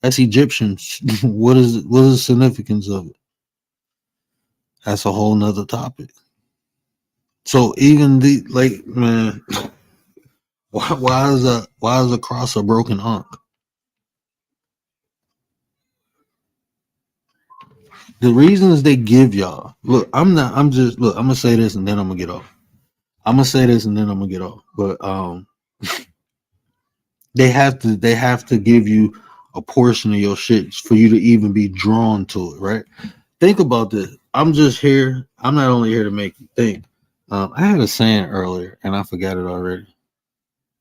That's Egyptian. What is the significance of it? That's a whole nother topic. So even man, why is a cross a broken ankh? The reasons they give y'all, look, I'm gonna say this and then I'm gonna get off. But they have to give you a portion of your shit for you to even be drawn to it, right? Think about this. I'm just here. I'm not only here to make you think. I had a saying earlier, and I forgot it already.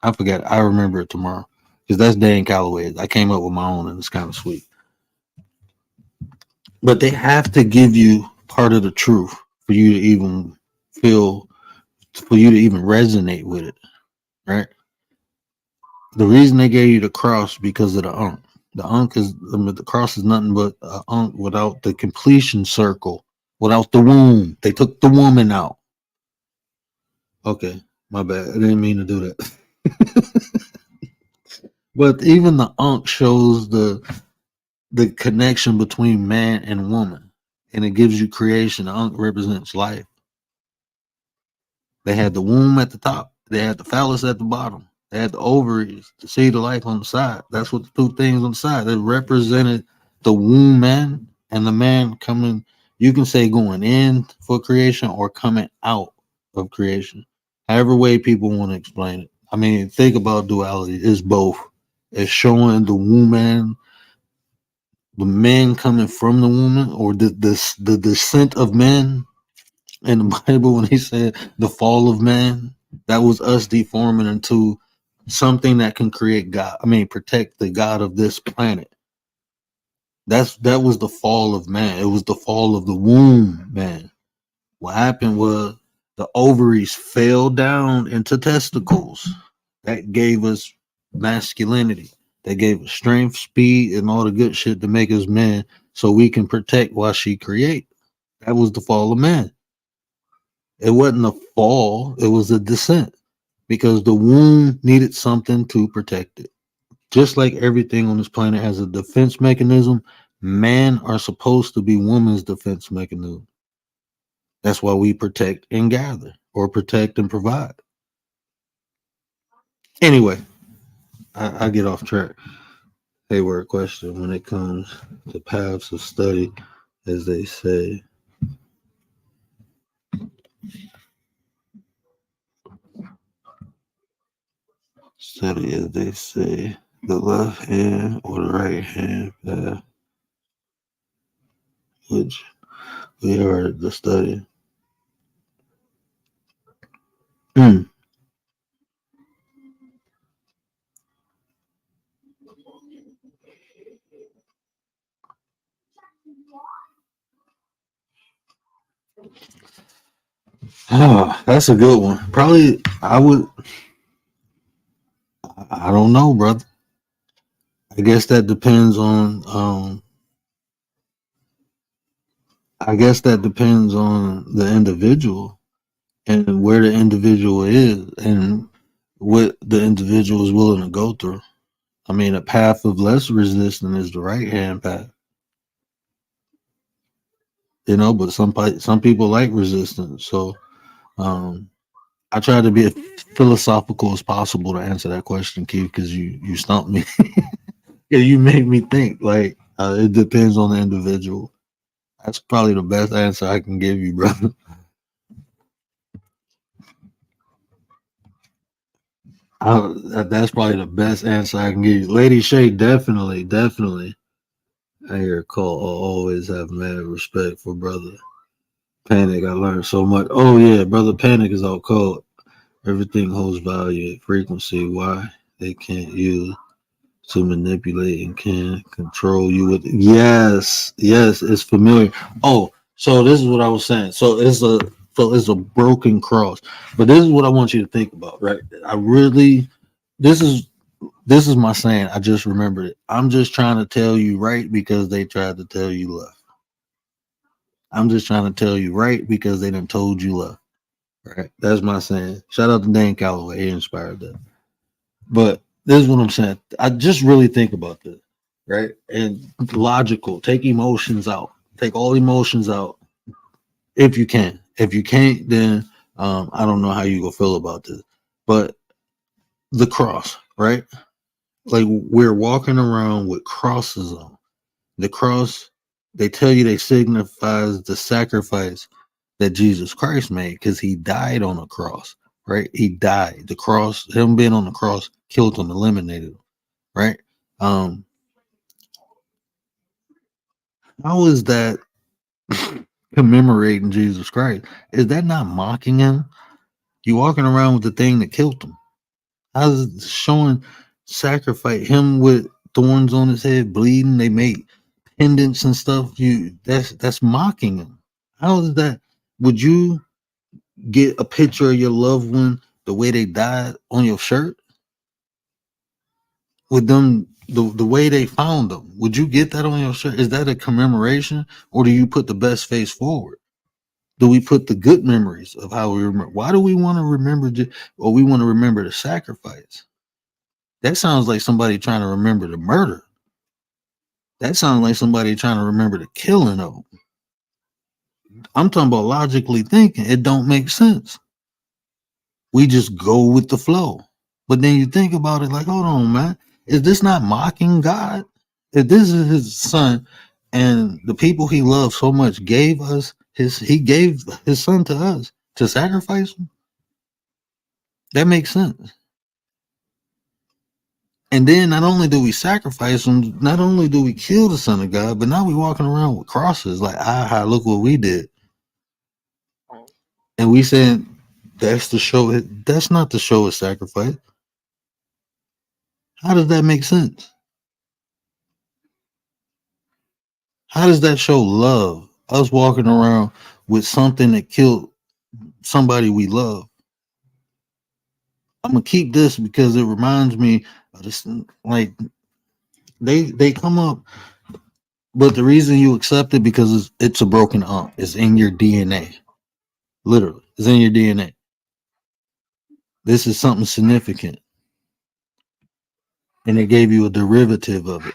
I forgot. I remember it tomorrow because that's Dan Calloway. I came up with my own, and it's kind of sweet. But they have to give you part of the truth for you to even feel, for you to even resonate with it, right? The reason they gave you the cross because of the Ankh. The Ankh is the cross is nothing but an Ankh without the completion circle, without the womb. They took the woman out. Okay, my bad. I didn't mean to do that. But even the Ankh shows the connection between man and woman, and it gives you creation. The Ankh represents life. They had the womb at the top. They had the phallus at the bottom. They had the ovaries, the seed of life on the side. That's what the two things on the side. They represented the womb man and the man coming, you can say going in for creation or coming out of creation. However way people want to explain it. I mean, think about duality. It's both. It's showing the womb man, the man coming from the woman, or the descent of men. In the Bible, when he said the fall of man, that was us deforming into something that can create God. I mean, protect the God of this planet. That was the fall of man. It was the fall of the womb, man. What happened was the ovaries fell down into testicles. That gave us masculinity. That gave us strength, speed, and all the good shit to make us men, so we can protect while she create. That was the fall of man. It wasn't a fall, it was a descent, because the womb needed something to protect it. Just like everything on this planet has a defense mechanism, men are supposed to be woman's defense mechanism. That's why we protect and gather, or protect and provide. Anyway, I get off track. Hayward question: when it comes to paths of study, as they say, study as they say, the left hand or the right hand path, which we heard the study. Oh, that's a good one. Probably I don't know, brother. I guess that depends on the individual and where the individual is and what the individual is willing to go through. I mean, a path of less resistance is the right hand path. You know, but some people like resistance. So I try to be as philosophical as possible to answer that question, Keith, because you stumped me. Yeah, you made me think. Like it depends on the individual. That's probably the best answer I can give you, brother. That's probably the best answer I can give you. Lady Shay, definitely. I hear a call. I'll always have mad respect for brother Panic. I learned so much. Oh yeah, brother Panic is out cold. Everything holds value, frequency. Why they can't use to manipulate and can control you with? Yes, it's familiar. Oh, so this is what I was saying. So it's a broken cross. But this is what I want you to think about, right? This is my saying. I just remembered it. I'm just trying to tell you right because they tried to tell you left. I'm just trying to tell you right because they done told you left. Right? That's my saying. Shout out to Dan Calloway. He inspired that. But this is what I'm saying. I just really think about this, right? And logical. Take emotions out. Take all emotions out if you can. If you can't, then I don't know how you gonna feel about this. But the cross, right? Like we're walking around with crosses on. The cross, they tell you they signifies the sacrifice that Jesus Christ made because he died on a cross, right? He died. The cross, him being on the cross, killed him, eliminated him, right? How is that commemorating Jesus Christ? Is that not mocking him? You walking around with the thing that killed him. How's it showing sacrifice him with thorns on his head, bleeding? They make pendants and stuff. That's mocking him. How is that? Would you get a picture of your loved one the way they died on your shirt? With them the way they found them, would you get that on your shirt? Is that a commemoration, or do you put the best face forward? Do we put the good memories of how we remember? Why do we want to remember, or we want to remember the sacrifice? That sounds like somebody trying to remember the murder. That sounds like somebody trying to remember the killing of them. I'm talking about logically thinking. It don't make sense. We just go with the flow. But then you think about it like, hold on, man. Is this not mocking God? If this is his son and the people he loves so much gave us he gave his son to us to sacrifice him, that makes sense. And then not only do we sacrifice him, not only do we kill the Son of God, but now we walking around with crosses like, look what we did. And we said that's the show. That's not the show of sacrifice. How does that make sense? How does that show love? Us walking around with something that killed somebody we love. I'm gonna keep this because it reminds me of this. Like they come up, but the reason you accept it because it's a broken arm. It's in your DNA. Literally, it's in your DNA. This is something significant, and they gave you a derivative of it.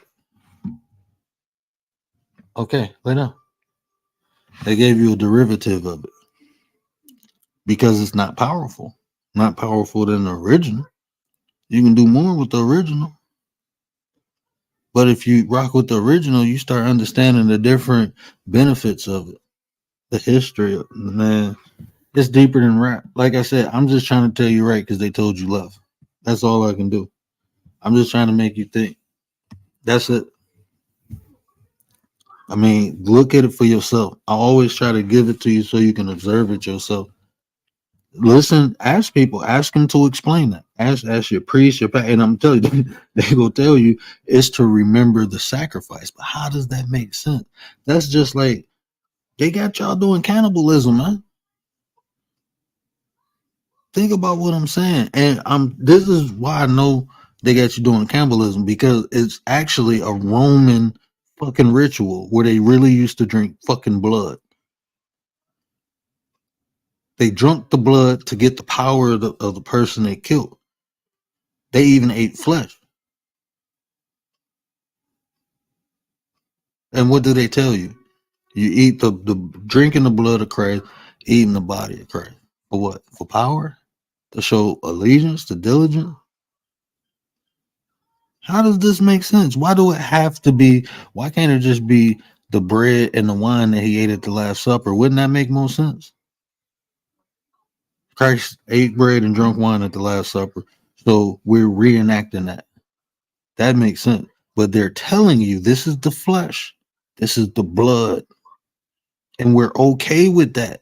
Okay, lay down. They gave you a derivative of it because it's not powerful. Not powerful than the original. You can do more with the original. But if you rock with the original, you start understanding the different benefits of it. The history of man. It's deeper than rap. Like I said, I'm just trying to tell you right because they told you love. That's all I can do. I'm just trying to make you think. That's it. I mean, look at it for yourself. I always try to give it to you so you can observe it yourself. Listen, ask people, ask them to explain that. Ask your priest, and I'm telling you, they will tell you it's to remember the sacrifice. But how does that make sense? That's just like they got y'all doing cannibalism, man. Think about what I'm saying. And this is why I know they got you doing cannibalism, because it's actually a Roman fucking ritual where they really used to drink fucking blood. They drunk the blood to get the power of the person they killed. They even ate flesh. And what do they tell you? You eat the drinking the blood of Christ, eating the body of Christ. For what? For power? To show allegiance, to diligence? How does this make sense? Why do it have to be? Why can't it just be the bread and the wine that he ate at the Last Supper? Wouldn't that make more sense? Christ ate bread and drank wine at the Last Supper. So we're reenacting that. That makes sense. But they're telling you this is the flesh. This is the blood. And we're okay with that.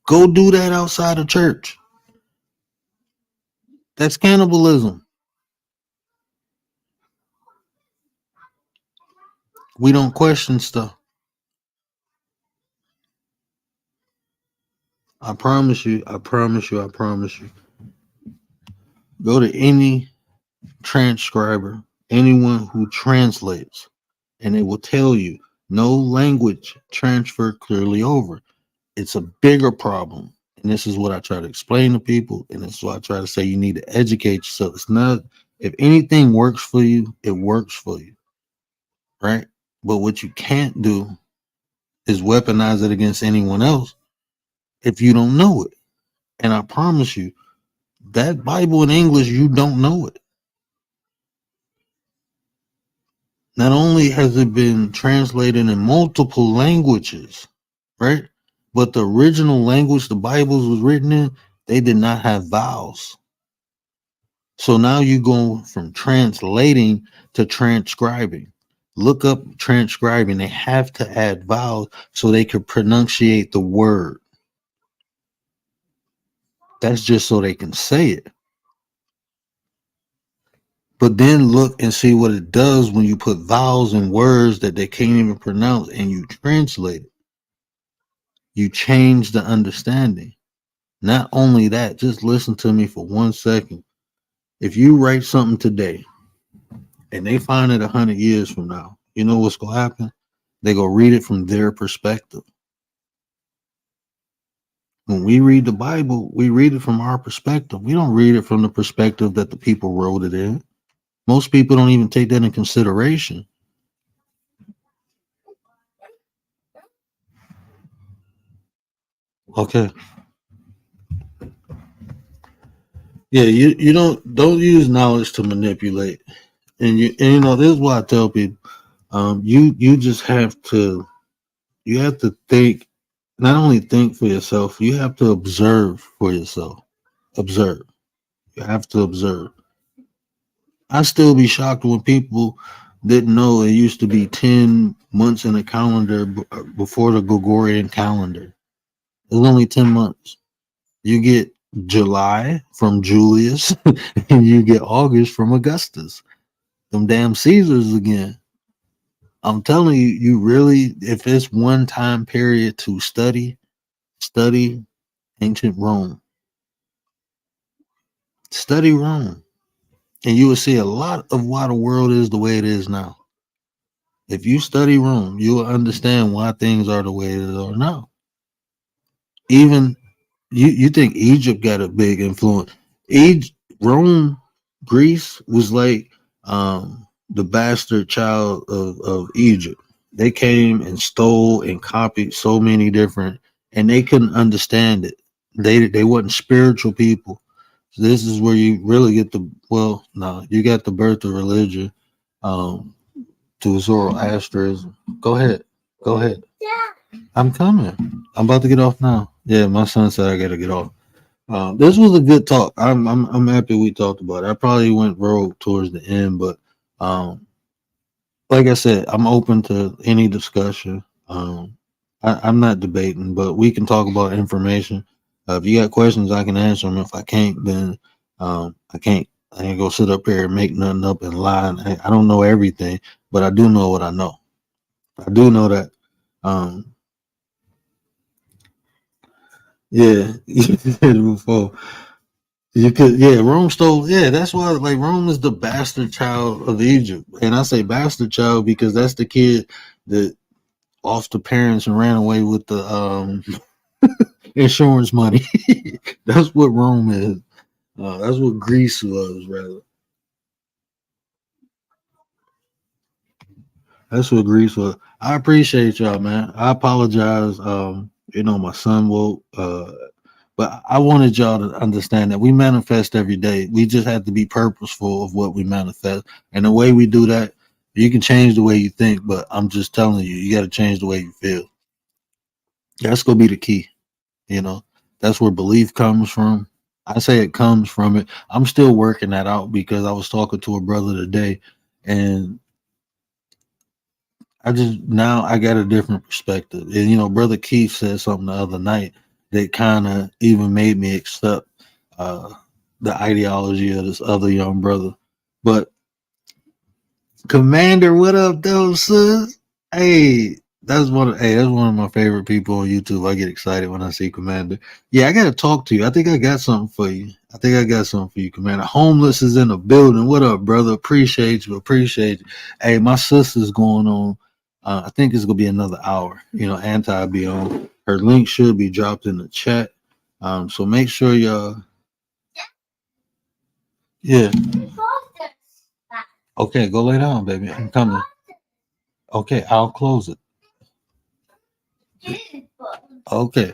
Go do that outside of church. That's cannibalism. We don't question stuff. I promise you. I promise you. I promise you. Go to any transcriber, anyone who translates, and it will tell you no language transfer clearly over. It's a bigger problem. And this is what I try to explain to people. And this is what I try to say. You need to educate yourself. It's not, if anything works for you, it works for you. Right? But what you can't do is weaponize it against anyone else if you don't know it. And I promise you, that Bible in English, you don't know it. Not only has it been translated in multiple languages, right? But the original language the Bible was written in, they did not have vowels. So now you go from translating to transcribing. Look up transcribing. They have to add vowels so they could pronunciate the word. That's just so they can say it. But then look and see what it does when you put vowels in words that they can't even pronounce and you translate it. You change the understanding. Not only that, just listen to me for 1 second. If you write something today and they find it 100 years from now, you know what's going to happen? They go read it from their perspective. When we read the Bible, we read it from our perspective. We don't read it from the perspective that the people wrote it in. Most people don't even take that in consideration. Okay. Yeah, you don't use knowledge to manipulate. And you know, this is why I tell people, you just have to think, not only think for yourself, you have to observe for yourself. Observe. You have to observe. I still be shocked when people didn't know it used to be 10 months in a calendar before the Gregorian calendar. It was only 10 months. You get July from Julius and you get August from Augustus. Them damn Caesars again. I'm telling you, you really, if it's one time period to study ancient Rome. Study Rome. And you will see a lot of why the world is the way it is now. If you study Rome, you will understand why things are the way they are now. Even you think Egypt got a big influence. Rome, Greece was like the bastard child of Egypt. They came and stole and copied so many different, and they couldn't understand it. They wasn't spiritual people. So this is where you really get you got the birth of religion to Zoroastrianism. Go ahead. I'm coming. I'm about to get off now. Yeah, my son said I gotta get off. This was a good talk. I'm happy we talked about it. I probably went rogue towards the end, but like I said, I'm open to any discussion. I'm not debating, but we can talk about information. If you got questions, I can answer them. If I can't, then I can't. I ain't gonna sit up here and make nothing up and lie. I don't know everything, but I do know what I know. I do know that. Yeah, you said it before. You could, yeah, Rome stole, yeah, that's why, like, Rome is the bastard child of Egypt. And I say bastard child because that's the kid that lost the parents and ran away with the insurance money. That's what Rome is. That's what Greece was, rather. That's what Greece was. I appreciate y'all, man. I apologize. My son woke. But I wanted y'all to understand that we manifest every day. We just have to be purposeful of what we manifest. And the way we do that, you can change the way you think, but I'm just telling you, you got to change the way you feel. That's going to be the key. That's where belief comes from. I say it comes from it. I'm still working that out because I was talking to a brother today and I got a different perspective. And, Brother Keith said something the other night that kind of even made me accept the ideology of this other young brother. But Commander, what up, though, sis? Hey, that's one of my favorite people on YouTube. I get excited when I see Commander. Yeah, I gotta talk to you. I think I got something for you. Commander. Homeless is in the building. What up, brother? Appreciate you. Hey, my sister's going on. I think it's gonna be another hour. Anti be on. Her link should be dropped in the chat. So make sure y'all. Yeah. Okay, go lay down, baby. I'm coming. Okay, I'll close it. Okay,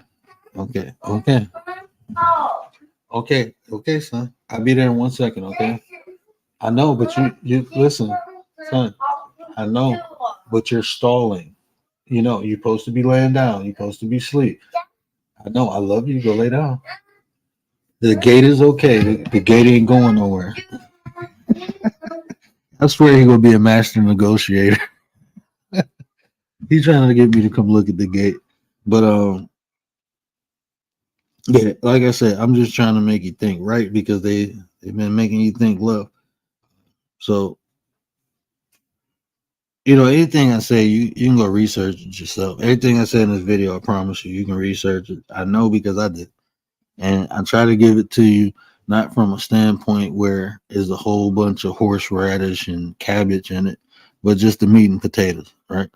son. I'll be there in 1 second. Okay. I know, but you listen, son. I know, but you're stalling. You're supposed to be laying down. You're supposed to be asleep. I know. I love you. Go lay down. The gate is okay. The gate ain't going nowhere. I swear he's gonna be a master negotiator. He's trying to get me to come look at the gate. But yeah, like I said, I'm just trying to make you think right because they've been making you think left. So anything I say, you can go research it yourself. Everything I said in this video, I promise you, you can research it. I know because I did, and I try to give it to you not from a standpoint where is a whole bunch of horseradish and cabbage in it, but just the meat and potatoes, right?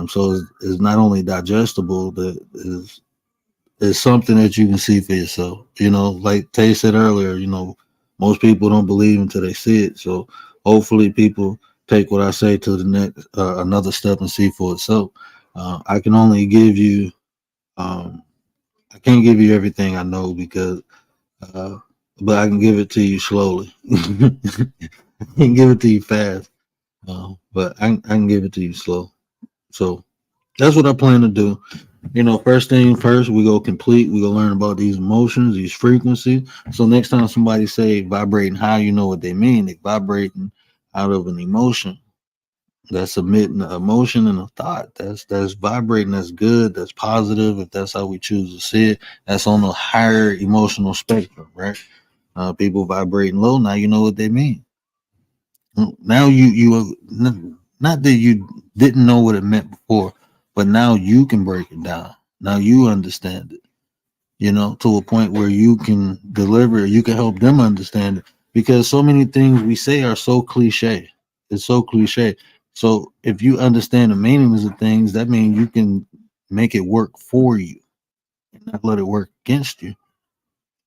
So it's not only digestible, that is something that you can see for yourself. Like Tay said earlier, most people don't believe until they see it. So hopefully people take what I say to the next another step and see for itself. I can only give you I can't give you everything I know because but I can give it to you slowly. I can give it to you fast. But I can give it to you slow. So that's what I plan to do. First thing first, we go complete. We go learn about these emotions, these frequencies. So next time somebody say vibrating high, you know what they mean. They vibrating out of an emotion. That's emitting an emotion and a thought. That's vibrating. That's good. That's positive. If that's how we choose to see it, that's on the higher emotional spectrum, right? People vibrating low. Now you know what they mean. Now you not that you didn't know what it meant before, but now you can break it down. Now you understand it, to a point where you can deliver, you can help them understand it. Because so many things we say are so cliche. It's so cliche. So if you understand the meanings of things, that means you can make it work for you and not let it work against you.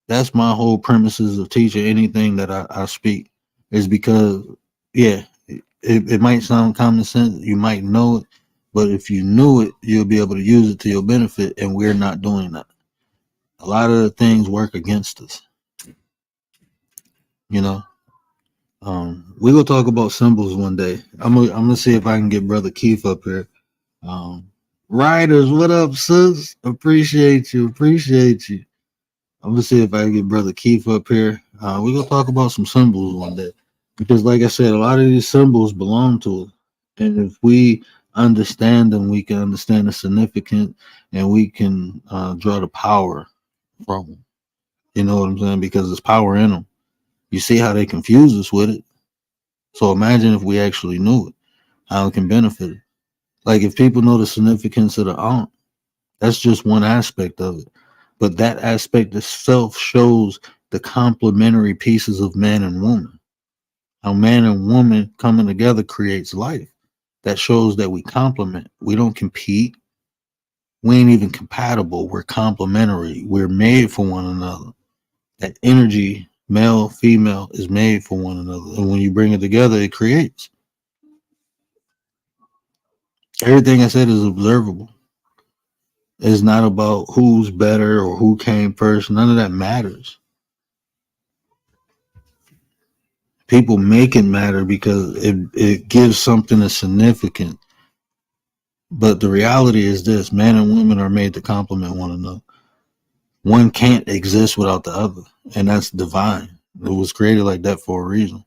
That's my whole premises of teaching anything that I speak, is because, yeah, it might sound common sense, you might know it, but if you knew it, you'll be able to use it to your benefit, and we're not doing that. A lot of the things work against us, you know. We will talk about symbols one day. I'm gonna see if I can get Brother Keith up here. Riders, what up, sis? Appreciate you. I'm gonna see if I can get Brother Keith up here. We're gonna talk about some symbols one day. Because like I said, a lot of these symbols belong to us. And if we understand them, we can understand the significance and we can draw the power from them. You know what I'm saying? Because there's power in them. You see how they confuse us with it. So imagine if we actually knew it, how it can benefit it. Like if people know the significance of the aunt, that's just one aspect of it. But that aspect itself shows the complementary pieces of man and woman. How man and woman coming together creates life. That shows that we complement. We don't compete. We ain't even compatible. We're complementary. We're made for one another. That energy, male, female, is made for one another. And when you bring it together, it creates. Everything I said is observable. It's not about who's better or who came first. None of that matters. People make it matter because it gives something a significance. But the reality is this: man and woman are made to complement one another. One can't exist without the other, and that's divine. It was created like that for a reason.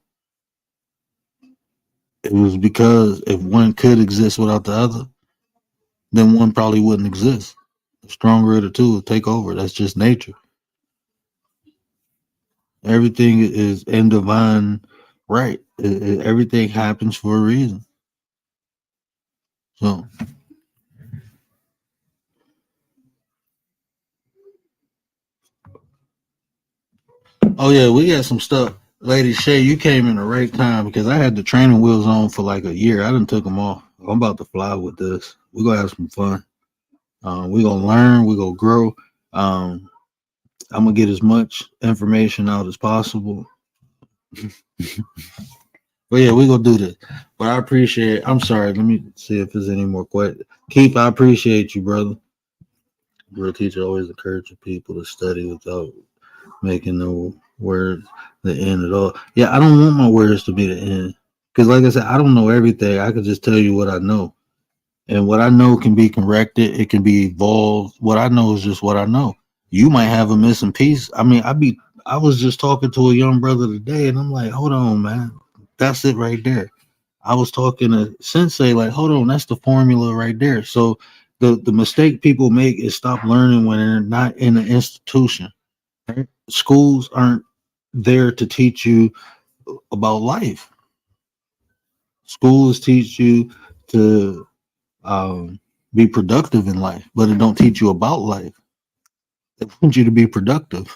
It was because if one could exist without the other, then one probably wouldn't exist. The stronger of the two will take over. That's just nature. Everything is in divine right. Everything happens for a reason. So, oh yeah, we got some stuff. Lady Shay, you came in the right time because I had the training wheels on for like a year. I didn't took them off. I'm about to fly with this. We're gonna have some fun. We're gonna learn, we're gonna grow. I'm gonna get as much information out as possible. But yeah, we're gonna do this. But I appreciate I'm sorry, let me see if there's any more questions. Keith, I appreciate you, brother. Real teacher always encouraging people to study without making no words the end at all. Yeah, I don't want my words to be the end. Because like I said, I don't know everything. I could just tell you what I know. And what I know can be corrected, it can be evolved. What I know is just what I know. You might have a missing piece. I mean, I was just talking to a young brother today, and I'm like, hold on, man. That's it right there. I was talking to Sensei, like, hold on, that's the formula right there. So the mistake people make is stop learning when they're not in an institution. Right? Schools aren't there to teach you about life. Schools teach you to be productive in life, but it don't teach you about life. They want you to be productive.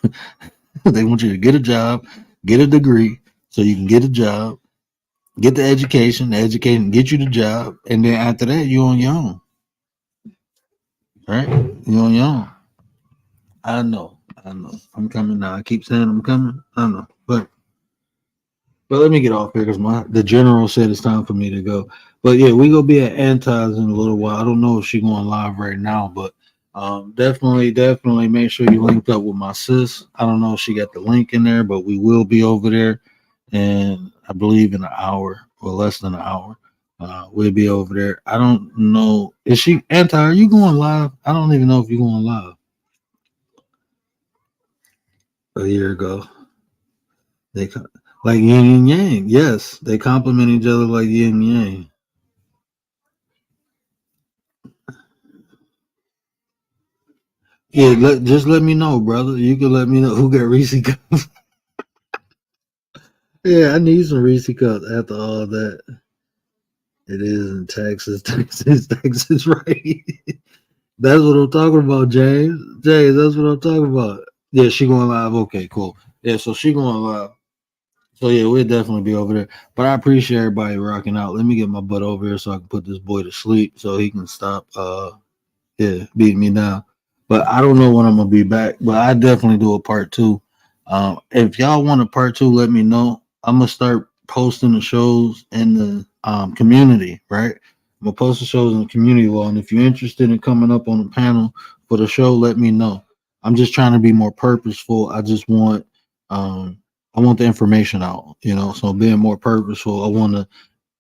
They want you to get a job, get a degree, so you can get a job, get the education get you the job, and then after that, you're on your own. Right? You're on your own. I know. I'm coming now. I keep saying I'm coming. I know. But let me get off here because the general said it's time for me to go. But yeah, we gonna be at Anti's in a little while. I don't know if she's going live right now, but definitely make sure you linked up with my sis. I don't know if she got the link in there, but we will be over there, and I believe in an hour or less than an hour. We'll be over there. I don't know. Is she Anti? Are you going live? I don't even know if you're going live. A year ago, they like yin and yang. Yes, they complement each other like yin and yang. Yeah, just let me know, brother. You can let me know who got Reese cups. Yeah, I need some Reese cups after all that. It is in Texas, right? That's what I'm talking about, James. That's what I'm talking about. Yeah, she going live. Okay, cool. Yeah, so she going live. So yeah, we'll definitely be over there. But I appreciate everybody rocking out. Let me get my butt over here so I can put this boy to sleep so he can stop beating me down. But I don't know when I'm gonna be back. But I definitely do a part 2. If y'all want a part 2, let me know. I'm gonna start posting the shows in the community, right? I'm gonna post the shows in the community wall. And if you're interested in coming up on the panel for the show, let me know. I'm just trying to be more purposeful. I just want I want the information out, so being more purposeful. I'm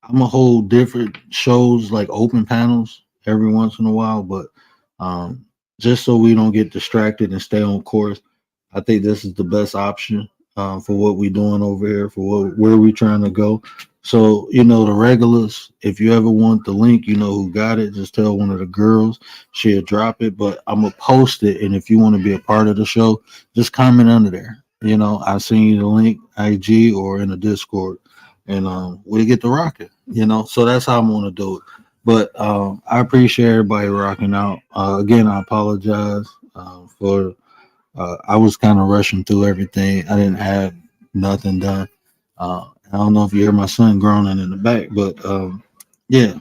gonna hold different shows like open panels every once in a while, but just so we don't get distracted and stay on course, I think this is the best option for what we're doing over here, for where we're trying to go. So, the regulars, if you ever want the link, who got it, just tell one of the girls, she'll drop it, but I'm going to post it. And if you want to be a part of the show, just comment under there. I'll send you the link, IG or in the Discord, and we get to rock it, so that's how I'm going to do it. But I appreciate everybody rocking out. Again, I apologize for, I was kind of rushing through everything. I didn't have nothing done. I don't know if you hear my son groaning in the back, but yeah.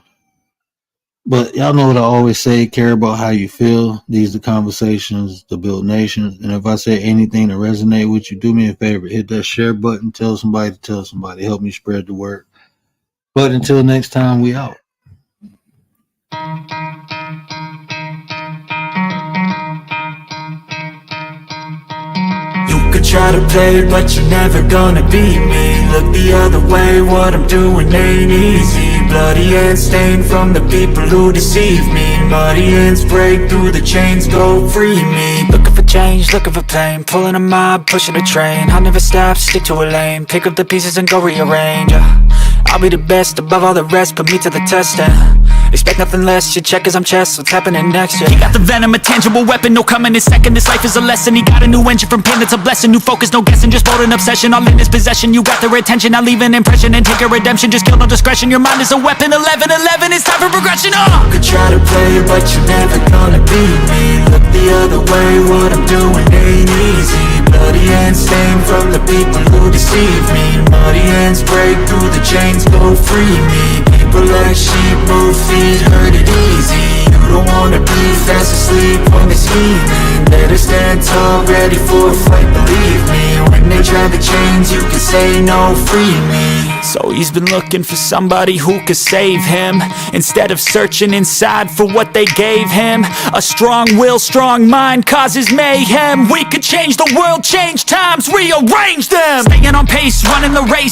But y'all know what I always say, care about how you feel. These are conversations to build nations. And if I say anything to resonate with you, do me a favor, hit that share button, tell somebody to tell somebody, help me spread the word. But until next time, we out. You could try to play, but you're never gonna beat me. Look the other way, what I'm doing ain't easy. Bloody hands stained from the people who deceive me. Muddy hands break through the chains, go free me. Looking for change, looking for pain, pulling a mob, pushing a train. I'll never stop, stick to a lane, pick up the pieces and go rearrange. I'll be the best above all the rest, put me to the test and expect nothing less, your check is I'm chess, what's happening next, yeah. He got the venom, a tangible weapon, no coming in second. This life is a lesson, he got a new engine from pain, that's a blessing. New focus, no guessing, just bold and obsession, all in his possession. You got their attention, I'll leave an impression and take a redemption. Just kill, no discretion, your mind is a weapon. 11-11, it's time for progression, You could try to play, but you're never gonna beat me. Look the other way, what I'm doing ain't easy. Bloody hands stained from the people who deceive me. Muddy hands break through the chains, go free me. People like sheep move feet, hurt it easy. You don't wanna be fast asleep when they're scheming. Better stand tall, ready for a fight, believe me. When they try the chains, you can say no, free me. So he's been looking for somebody who could save him, instead of searching inside for what they gave him. A strong will, strong mind causes mayhem. We could change the world, change times, rearrange them. Staying on pace, running the race,